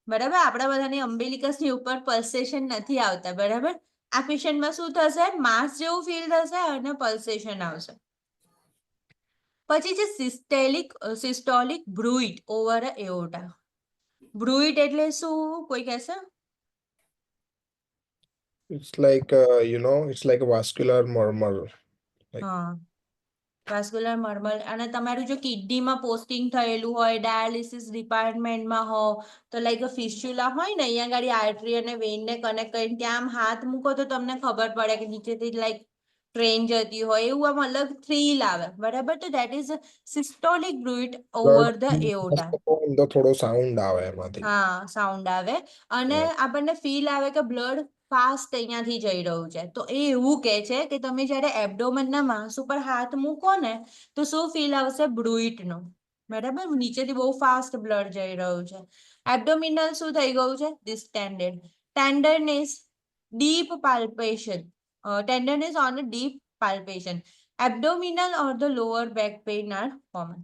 બરાબર, આપણા બધાની અમ્બેલિકસની ઉપર પલ્સેશન નથી આવતા. બરાબર, આ પેશન્ટમાં શું થશે? માસ જેવું ફીલ થશે અને પલ્સેશન આવશે. પછી છે સિસ્ટોલિક બ્રુઇટ ઓવર એઓર્ટા. બ્રુઇટ એટલે શું? કોઈ કહેશે? It's like it's like a vascular murmur. Like હા, વાસ્ક્યુલર મર્મર. અને તમારું જો કિડનીમાં પોસ્ટિંગ થયેલું હોય, ડાયાલિસિસ ડિપાર્ટમેન્ટમાં હો, તો લાઈક ફિસ્ચ્યુલા હોય ને, અહીંયા ગાડી આર્ટરી અને વેઇનને કનેક્ટ કરીને ત્યાં આમ હાથ મૂકો તો તમને ખબર પડે કે નીચેથી લાઈક ટ્રેન જતી હોય, એવું આમ અલગ થ્રીલ આવે. બરાબર, તો that is systolic bruit over the aorta. તો થોડો સાઉન્ડ આવે એમાંથી. હા, સાઉન્ડ આવે અને આપણને ફીલ આવે કે બ્લડ ફાસ્ટ અહીંયાથી જઈ રહ્યું છે. તો એ એવું કહે છે કે તમે જ્યારે એબ્ડોમનના માંસ ઉપર હાથ મૂકો ને તો શું ફીલ આવશે? બ્રુઇટનો. બરાબર, નીચેથી બહુ ફાસ્ટ બ્લડ જઈ રહ્યું છે. એબ્ડોમિનલ શું થઈ ગયું છે? Distended. Tenderness, deep palpation, tenderness on a deep palpation. Abdominal or the lower back pain are common.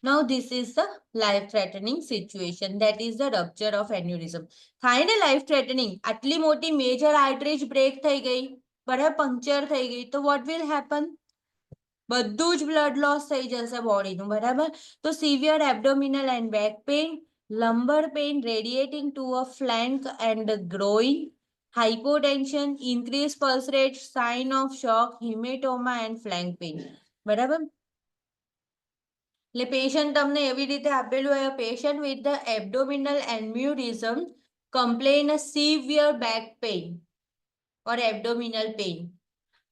Now this is the life-threatening situation, that is the rupture of aneurysm. થાય ને life threatening, આટલી મોટી મેજર આર્ટરીજ બ્રેક થઈ ગઈ, બરાબર, પંક્ચર થઈ ગઈ, તો what will happen? બધું જ બ્લડ લોસ થઈ જશે બોડીનું. બરાબર, તો severe abdominal and back pain, lumbar pain radiating to a flank and the groin, hypotension, increased pulse rate, sign of shock, hematoma and flank pain. બરાબર, એટલે પેશન્ટ તમને એવી રીતે આપેલું હોય patient with the abdominal aneurysm complain a severe back pain or abdominal pain.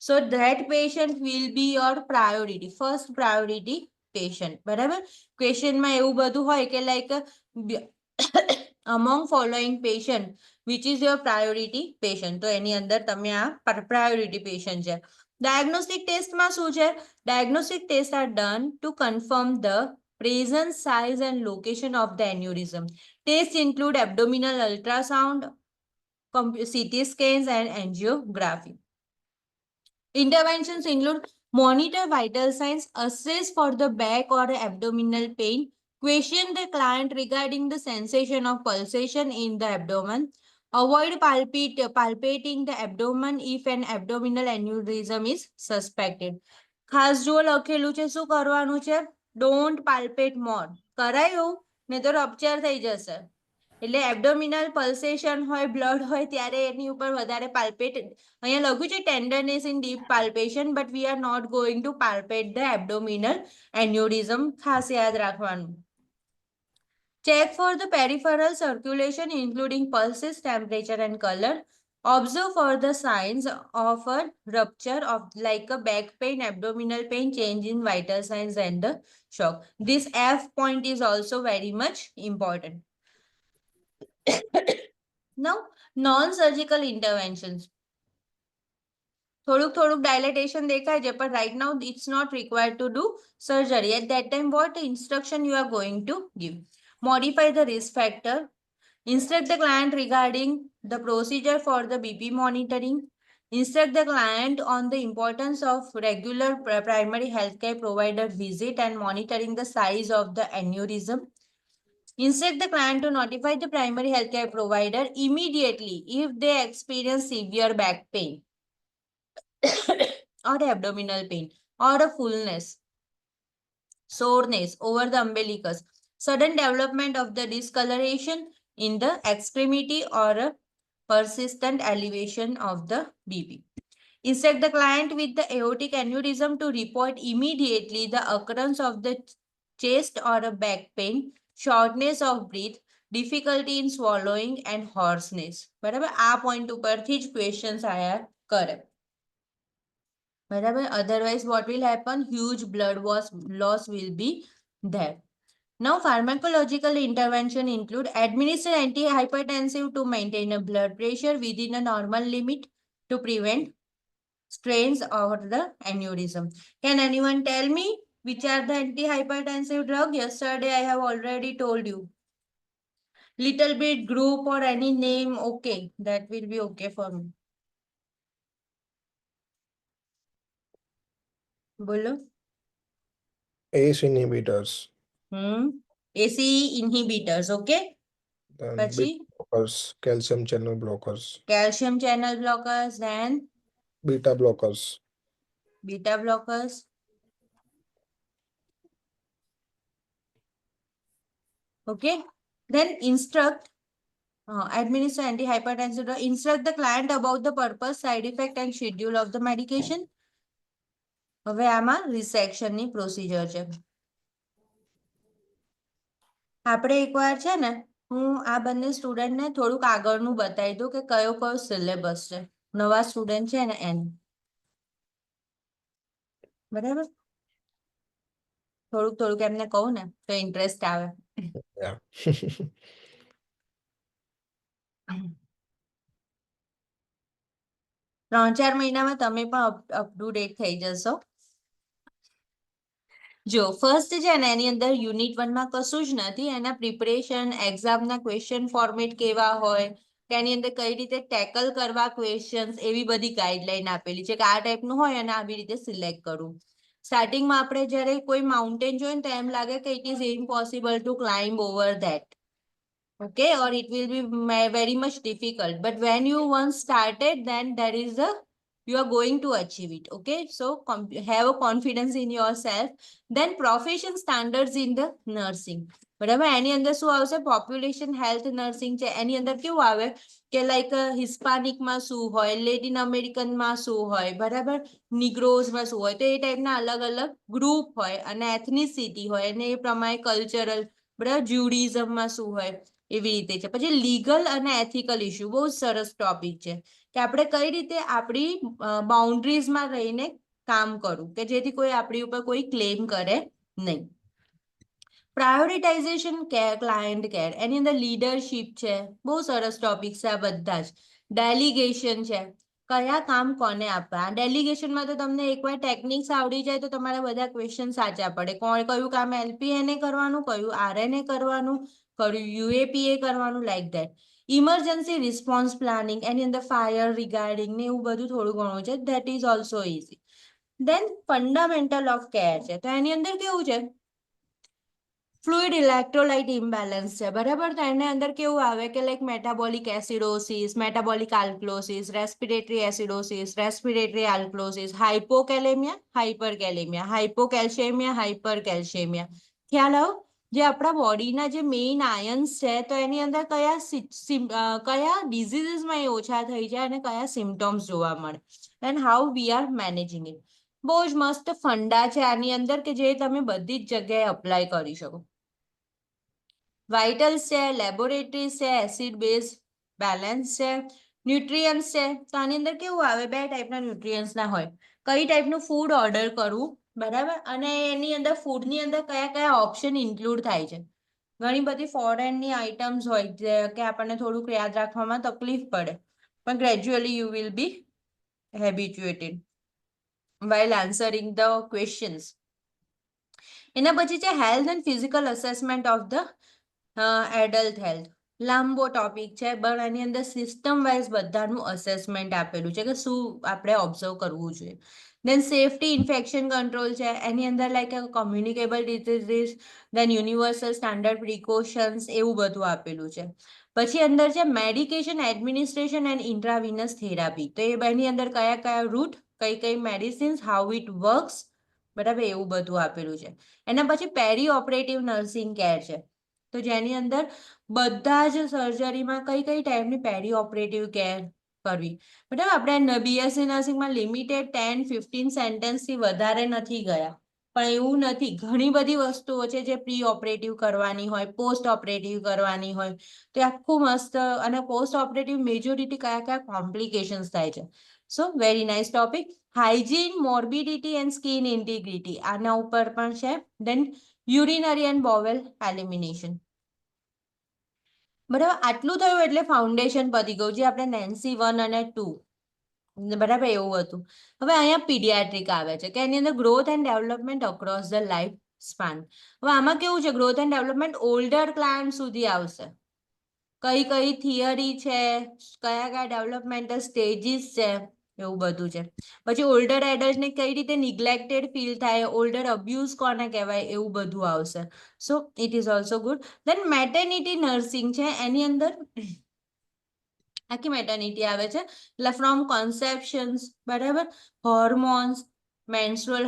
So that patient will be your priority, first priority patient. બરાબર ક્વેશ્ચનમાં એવું બધું હોય કે like among following patient which is your priority patient. તો એની અંદર તમે આ priority patient છે. Diagnostic test માં શું છે? Diagnostic tests are done to confirm the presence, size and location of the aneurysm. Tests include abdominal ultrasound, CT scans and angiography. Interventions include monitor vital signs, assess for the back or abdominal pain, question the client regarding the sensation of pulsation in the abdomen, avoid palpating the abdomen if an abdominal aneurysm is suspected. ખાસ જો લખેલું છે શું કરવાનું છે? Don't palpate more. કરાયું ને તો રપ્ચર થઈ જશે. એટલે એબ્ડોમિનલ પલ્સેશન હોય, બ્લડ હોય ત્યારે એની ઉપર વધારે પાલ્પેટ અહીંયા લખ્યું છે tenderness in deep palpation but we are not going to palpate the abdominal aneurysm. ખાસ યાદ રાખવાનું. Check for the peripheral circulation including pulses, temperature and colour. Observe for the signs of a rupture of like a back pain, abdominal pain, change in vital signs and the shock. This F point is also very much important. Now, non-surgical interventions. થોડુંક dilatation દેખાય છે but right now it's not required to do surgery. At that time what instruction you are going to give? Modify the risk factor. Instruct the client regarding the procedure for the BP monitoring. Instruct the client on the importance of regular primary healthcare provider visit and monitoring the size of the aneurysm. Instruct the client to notify the primary healthcare provider immediately if they experience severe back pain or abdominal pain or a fullness, soreness over the umbilicus, sudden development of the discoloration in the extremity or a persistent elevation of the BP. Instruct the client with the aortic aneurysm to report immediately the occurrence of the chest or a back pain, shortness of breath, difficulty in swallowing and hoarseness. બરાબર આ પોઈન્ટ ઉપરથી જ ક્વેશ્ચન્સ આયા કરે. બરાબર otherwise what will happen? Huge blood loss will be there. Now pharmacological intervention include administer antihypertensive to maintain a blood pressure within a normal limit to prevent strains over the aneurysm. Can anyone tell me which are the antihypertensive drug? Yesterday I have already told you. Little bit group or any name, okay, that will be okay for me. બોલો. ACE inhibitors, ACE inhibitors, okay. then પછી beta blockers, calcium channel blockers, calcium channel blockers, then beta blockers, beta blockers. Okay, then instruct administer antihypertensive drug. Instruct the client about the purpose, side effect and schedule of the medication. હવે આમાં resection ની procedure છે. આપણે એકવાર છે ને હું આ બંને સ્ટુડન્ટને થોડુંક આગળનું બતાવી દઉં કે કયો કયો સિલેબસ છે. નવા સ્ટુડન્ટ છે ને એને. બરાબર થોડુંક એમને કહું ને તો ઇન્ટરેસ્ટ આવે. yeah. 3-4 મહિનામાં તમે પણ અપ ટુ ડેટ થઈ જશો. જો ફર્સ્ટ છે ને એની અંદર યુનિટ 1 માં કશું જ નથી. એના પ્રિપરેશન, એક્ઝામના ક્વેશ્ચન ફોર્મેટ કેવા હોય, તેની અંદર કઈ રીતે ટેકલ કરવા ક્વેશ્ચન્સ, એવી બધી ગાઈડલાઈન આપેલી છે કે આ ટાઈપનું હોય અને આવી રીતે સિલેક્ટ કરવું. સ્ટાર્ટિંગમાં આપણે જ્યારે કોઈ માઉન્ટેન જોઈએ ને તો એમ લાગે કે it is impossible to climb over that. Okay, or it will be very much difficult. But when you once started, then there is a you are going to achieve it. Okay, so have a confidence in yourself. Then profession standards in the nursing. બરાબર, એની અંદર શું આવશે? પોપ્યુલેશન હેલ્થ નર્સિંગ છે, એની અંદર કેવું આવે કે લાઈક હિસ્પાનિકમાં શું હોય, લેટિન અમેરિકનમાં શું હોય, બરાબર, નિગ્રોઝમાં શું હોય, તો એ ટાઈપના અલગ અલગ ગ્રુપ હોય અને એથનિસિટી હોય અને એ પ્રમાણે કલ્ચરલ, બરાબર, જ્યુડિઝમમાં શું હોય એવી રીતે છે. પછી લીગલ અને એથિકલ ઇસ્યુ, બહુ જ સરસ ટોપિક છે કે આપણે કઈ રીતે આપણી બાઉન્ડ્રીઝમાં રહીને કામ કરવું કે જેથી કોઈ આપણી ઉપર કોઈ ક્લેમ કરે નહીં. પ્રાયોરિટાઇઝેશન કેર, ક્લાયન્ટ કેર, એની અંદર લીડરશિપ છે, બહુ સરસ ટોપિક છે આ બધા જ. ડેલિગેશન છે, કયા કામ કોને આપવા. ડેલિગેશનમાં તો તમને એકવાર ટેકનિક્સ આવડી જાય તો તમારા બધા ક્વેશ્ચન સાચા પડે. કયું કામ LPN એ કરવાનું, કયું RN એ કરવાનું, કયું UAP એ કરવાનું, like that. Emergency response planning, એની અંદર ફાયર રિગાર્ડિંગ ને એવું બધું થોડું ઘણું છે. That is also easy. Then fundamental of care છે, તો એની અંદર કેવું છે? ફ્લુઇડ ઇલેક્ટ્રોલાઇટ ઇમ્બેલેન્સ છે, બરાબર, તો એની અંદર કેવું આવે કે like metabolic acidosis, metabolic alkalosis, respiratory acidosis, respiratory alkalosis, hypokalaemia, hyperkalaemia, hypocalcaemia, hypercalcaemia. ખ્યાલ આવો? જે આપણા બોડીના જે મેઇન આયન્સ છે તો એની અંદર કયા ડિઝીઝીસમાં એ ઓછા થઈ જાય અને કયા સિમ્ટોમ્સ જોવા મળે, and how we are managing it. બહુ જ મસ્ત ફંડા છે આની અંદર કે જે તમે બધી જ જગ્યાએ અપ્લાય કરી શકો. વાઇટલ્સ છે, લેબોરેટરીઝ છે, એસિડ બેઝ બેલેન્સ છે, ન્યુટ્રિયન્ટ્સ છે. તો આની અંદર કેવું આવે? બે ટાઈપના ન્યુટ્રિયન્ટ્સના હોય. કઈ ટાઈપનું ફૂડ ઓર્ડર કરવું, બરાબર, અને એની અંદર ફૂડની અંદર કયા કયા ઓપ્શન ઇન્ક્લુડ થાય છે. ઘણી બધી ફોરેનની આઇટમ્સ હોય જે કે આપણને થોડુંક યાદ રાખવામાં તકલીફ પડે, પણ gradually you will be habituated while answering the questions. એના પછી છે health and physical assessment of the adult health. લાંબો ટોપિક છે પણ એની અંદર સિસ્ટમ વાઇઝ બધાનું અસેસમેન્ટ આપેલું છે કે શું આપણે ઓબ્ઝર્વ કરવું જોઈએ. દેન સેફટી ઇન્ફેક્શન કંટ્રોલ છે, એની અંદર લાઈક કોમ્યુનિકેબલ ડિઝીઝ, દેન યુનિવર્સલ સ્ટાન્ડર્ડ પ્રિકોશન્સ, એવું બધું આપેલું છે. પછી અંદર છે મેડિકેશન એડમિનિસ્ટ્રેશન એન્ડ ઇન્ટ્રાવિનસ થેરાપી, તો એ બેની અંદર કયા કયા રૂટ, કઈ કઈ મેડિસિન્સ, હાઉ ઇટ વર્ક્સ, બરાબર, એવું બધું આપેલું છે. એના પછી પેરી ઓપરેટિવ નર્સિંગ કેર છે, તો જેની અંદર બધા જ સર્જરીમાં કઈ કઈ ટાઈપની પેરી ઓપરેટિવ કેર કરવી, બરાબર. આપણે BSc નર્સિંગમાં લિમિટેડ 10-15 સેન્ટેન્સથી વધારે નથી ગયા, પણ એવું નથી, ઘણી બધી વસ્તુઓ છે જે પ્રી ઓપરેટિવ કરવાની હોય, પોસ્ટ ઓપરેટિવ કરવાની હોય, તો આખું મસ્ત. અને પોસ્ટ ઓપરેટિવ મેજોરિટી કયા કયા કોમ્પ્લિકેશન્સ થાય છે. So very nice topic. Hygiene, morbidity and skin integrity, આના ઉપર પણ છે. Then urinary and bowel elimination. બરાબર, આટલું થયું એટલે ફાઉન્ડેશન પતી ગયું, જે આપણે નેન્સી 1 અને 2, બરાબર, એવું હતું. હવે અહીંયા પીડિયાટ્રિક આવે છે કે એની અંદર growth and development across the life span. હવે આમાં કેવું છે? Growth and development older client સુધી આવશે. કઈ કઈ થિયરી છે, કયા કયા ડેવલપમેન્ટલ સ્ટેજીસ છે, એવું બધું છે. પછી ઓલ્ડર એડલ્ટને કઈ રીતે નિગ્લેક્ટેડ ફીલ થાય, ઓલ્ડર અબ્યુઝ કોને કહેવાય, એવું બધું આવશે. So it is also good. Then maternity nursing છે, એની અંદર આખી મેટર્નિટી આવે છે, એટલે ફ્રોમ કોન્સેપ્શન્સ, બરાબર, hormones, menstrual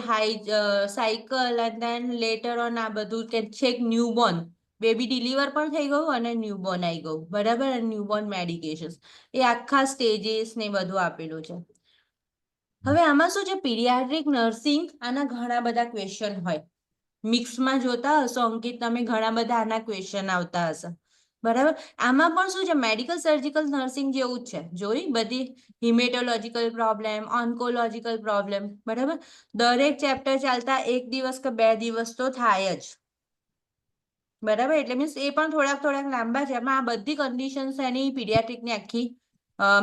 cycle, and then later on આ બધું કે છેક ન્યૂબોર્ન, બેબી ડિલિવર પણ થઈ ગયું અને ન્યૂબોર્ન આવી ગયું, બરાબર, અને ન્યૂબોર્ન મેડિકેશન્સ, એ આખા સ્ટેજીસ ને બધું આપેલું છે. હવે આમાં શું છે? પીડિયાટ્રિક નર્સિંગ, આના ઘણા બધા ક્વેશ્ચન હોય. મિક્સમાં જોતા હશો અંકિત તમે, ઘણા બધા આના ક્વેશ્ચન આવતા હશે, બરાબર. આમાં પણ શું છે? મેડિકલ સર્જિકલ નર્સિંગ જેવું જ છે. જોઈ બધી હિમેટોલોજીકલ પ્રોબ્લેમ, ઓન્કોલોજીકલ પ્રોબ્લેમ, બરાબર. દરેક ચેપ્ટર ચાલતા 1 દિવસ કે 2 દિવસ તો થાય જ, બરાબર. એટલે મીન્સ એ પણ થોડાક લાંબા છે, પણ આ બધી કન્ડિશન્સ એની પીડિયાટ્રિકની આખી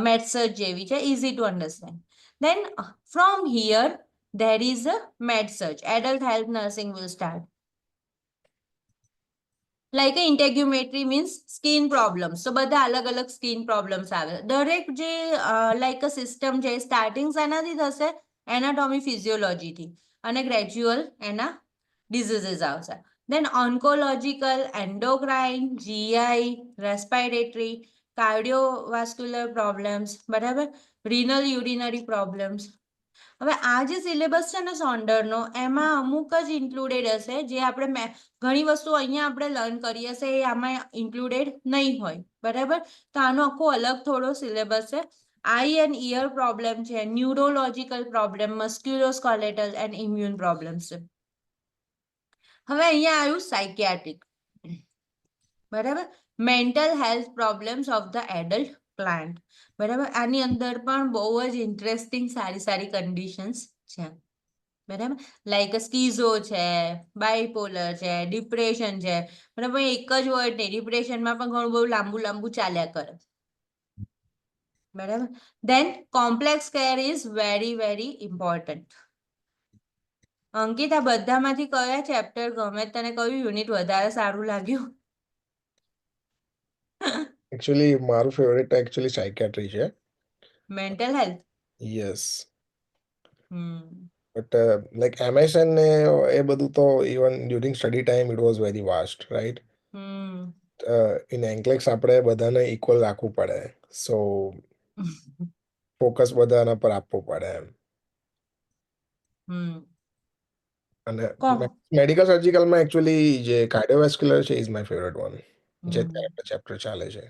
મેથ્સ જેવી છે, easy to understand. Then from here there is a med surg, adult health nursing will start. Like a integumentary means skin problems, so બધા અલગ અલગ skin problems આવે. દરેક જે like a system છે સ્ટાર્ટિંગ એનાથી થશે, એનાટોમી ફિઝિયોલોજીથી, અને ગ્રેજ્યુઅલ એના ડિઝીઝીસ આવશે. Then oncological, endocrine, GI, respiratory, cardiovascular problems, બરાબર, રિનલ યુરિનરી પ્રોબ્લેમ્સ. હવે આ જે સિલેબસ છે ને સોન્ડરનો, એમાં અમુક જ ઇન્ક્લુડેડ હશે જે આપણે ઘણી વસ્તુ અહીંયા આપણે લર્ન કરીએ છે એ આમાં ઇન્ક્લુડેડ નહીં હોય, બરાબર. તો આનો આખો અલગ થોડો સિલેબસ છે. આઈ એન્ડ ઇયર પ્રોબ્લેમ છે, neurological problem, musculoskeletal and immune problems છે. હવે અહીંયા આવ્યું સાયકિયાટ્રિક, બરાબર, mental health problems of the adult client, બરાબર. આની અંદર પણ બહુ જ ઇન્ટરેસ્ટિંગ સારી કન્ડિશન્સ છે, બરાબર. લાઈક સ્કીઝો છે, બાયપોલર છે, ડિપ્રેશન છે, બરાબર. એક જ વર્ડ નહીં, ડિપ્રેશનમાં પણ ઘણું બહુ લાંબુ ચાલ્યા કરે, બરાબર. Then complex care is very important. Ankit, આ બધામાંથી કયા ચેપ્ટર ગમે, તને કયું યુનિટ વધારે સારું લાગ્યું? એકચ્યુઅલી મારું ફેવરેટ એકચ્યુઅલી સાયકિયાટ્રી છે. Mental health. Yes. Hmm but like MSN ને એ બધું તો even during study time it was very vast, right? Hmm in NCLEX આપણે બધાને ઇક્વલ રાખવું પડે, સો ફોકસ બધાના પર આપવું પડે એમ. હમ અને કોમ મેડિકલ સર્જિકલમાં એકચ્યુઅલી જે કાર્ડિયોવેસ્ક્યુલર છે ઇઝ માય ફેવરેટ વન, જે હમ. ચેપ્ટર ચાલે છે.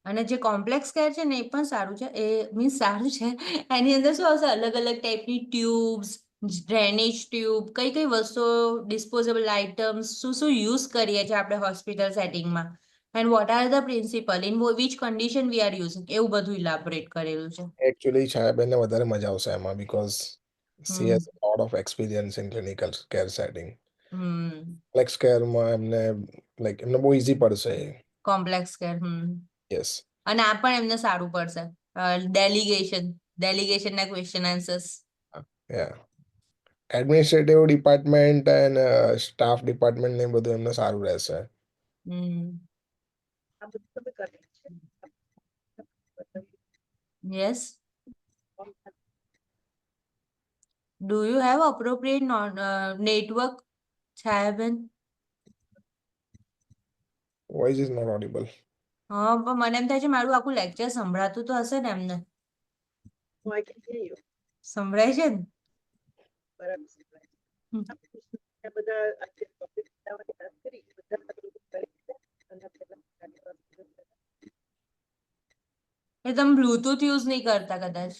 અને જે કોમ્પ્લેક્સ કેર છે ને એ પણ સારું છે, એ મીન્સ સારું છે. એની અંદર શું આવશે, અલગ ટાઈપની ટ્યુબ્સ, ડ્રેનેજ ટ્યુબ, કઈ વસ્તુઓ, ડિસ્પોઝેબલ આઇટમ્સ, શું યુઝ કરીએ છીએ આપણે હોસ્પિટલ સેટિંગમાં, and what are the principal, in which condition we are using, એવું બધું ઇલાબોરેટ કરેલું છે. એકચ્યુઅલી છાયાબેનને વધારે મજા આવશે એમાં, because she hmm has a lot of experience in clinical care setting. Hmm Complex careમાં એમને લાઈક એમને બહુ ઈઝી પડશે. Complex care. યસ. અને આ પણ એમને સારું પડશે, ડેલિગેશનના ક્વેશ્ચન આન્સર્સ. યા administrative department and staff department ને બધું એમને સારું રહેશે. હમ આ બધું તમે કરેલું છે? Yes. Do you have appropriate network, Chayaben? Voice is not audible. હા, પણ મને એમ થાય છે મારું આખું લેક્ચર સંભળાતું તો હશે ને એમને. Oh, I can hear you. સંભળાય છે ને? બરાબર સંભળાય છે. હમ. આ બધા આજે topic બનાવવાની વાત કરી, બધા આપણે કરી છે. અને પહેલા કાર્ડિયોવાસ્ક્યુલર એ તમે બ્લુટૂથ યુઝ નહીં કરતા કદાચ,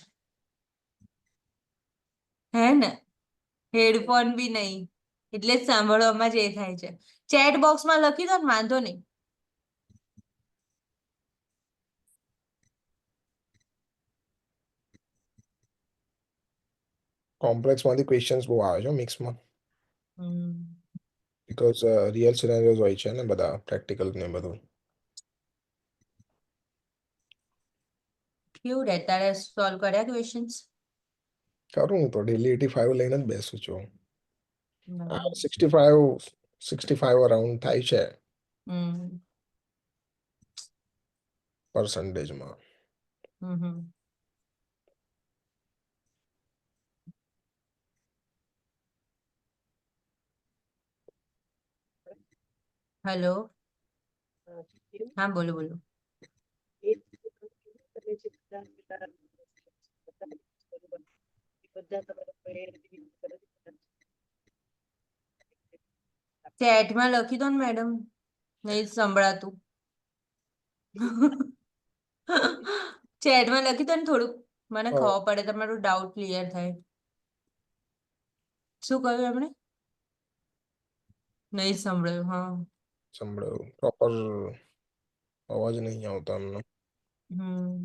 હે ને? હેડફોન બી નહીં, એટલે જ સાંભળવામાં જ એ થાય છે. ચેટ બોક્સમાં લખી દો ને, વાંધો નહીં. કોમ્પ્લેક્સમાંથી ક્વેશ્ચન્સ બહુ આવે છે મિક્સમાં, હમ બીકોઝ રિયલ સિનેરિયોઝ હોય છે ને બધા પ્રેક્ટિકલ ને બધું. કેવું રહે તારે સોલ્વ કર્યા ક્વેશ્ચન્સ? કરું હું તો ડેલી 85 લઈને જ બેસું છું. 65 અરાઉન્ડ થાય છે હમ પર્સન્ટેજમાં. હમ હેલો, હા બોલો બોલો. એ તમે જે બધા પેલા બધા તમારા ચેટમાં લખી દો ને મેડમ, નહીં સંભળાતું. ચેટમાં લખી દો ને થોડુંક, મને હા. ખબર પડે, તમારું ડાઉટ ક્લિયર થાય. શું કહ્યું એમણે? નહીં સંભળાયું. હા. સંભળાયું પ્રોપર અવાજ નહીં આવતો એમનો. હમ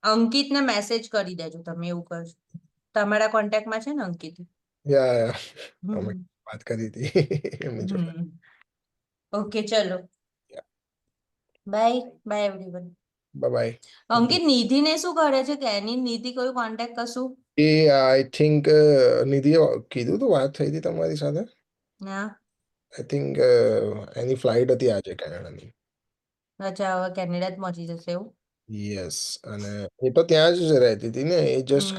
અંકિતને મેસેજ કરી દેજો તમે, એવું કરજો. તમારા કોન્ટેક્ટમાં છે ને અંકિત? યા અમે હમ વાત કરી હતી એમની જોડે. ઓકે, ચલો. Bye bye everyone. બાય. અંકિત, નિધિને શું કરે છે કે એની નિધિ કોઈ કોન્ટેક્ટ કશું? એ આઈ થિંક નિધિએ કીધું તું, વાત થઈ હતી તમારી સાથે? ના. આઈ થિંક એની ફ્લાઇટ હતી આજે કેનેડાની. અચ્છા, હવે કેનેડા જ પહોંચી જશે એવું? યસ. અને એ તો ત્યાં જ રહેતી હતી ને, એ જસ્ટ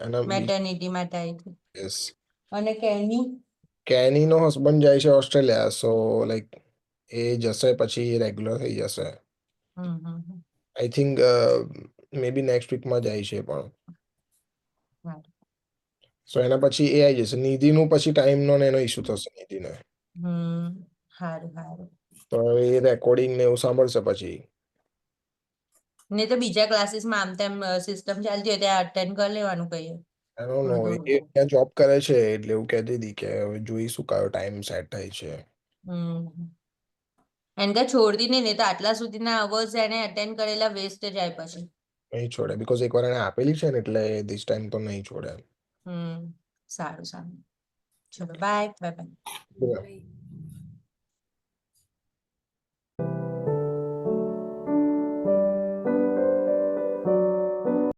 એના મેટર્નિટી માટે આવી હતી. યસ. અને કેની? કેનીનો હસબન્ડ જાય છે ઓસ્ટ્રેલિયા, સો લાઈક એ જશે પછી રેગ્યુલર થઈ જશે. I think May B next વીકમાં જાય છે પણ. સારું. સો એના પછી એ આવી જશે. નિધિનું પછી ટાઈમનો ને એનો ઇસ્યુ થશે નિધિને. સારું સારું. તો એ રેકોર્ડિંગ ને એવું સાંભળશે પછી. ને તો બીજા ક્લાસીસમાં આમ તેમ સિસ્ટમ ચાલતી હોય ત્યાં અટેન્ડ કરી લેવાનું કહીએ. આઈ ડોન્ટ નો, થોડું એ ત્યાં જોબ કરે છે એટલે એવું કહેતી હતી કે હવે જોઈશું કયો ટાઈમ સેટ થાય છે. એને કાં છોડતી નહીં, તો આટલા સુધીના અવર્સ એને અટેન્ડ કરેલા વેસ્ટ જાય પછી. નહીં છોડે, બીકોઝ એકવાર એને આપેલી છે ને એટલે ધીસ ટાઈમ તો નહીં છોડે. સારું સારું. ચલો bye bye bye. Yeah. Bye.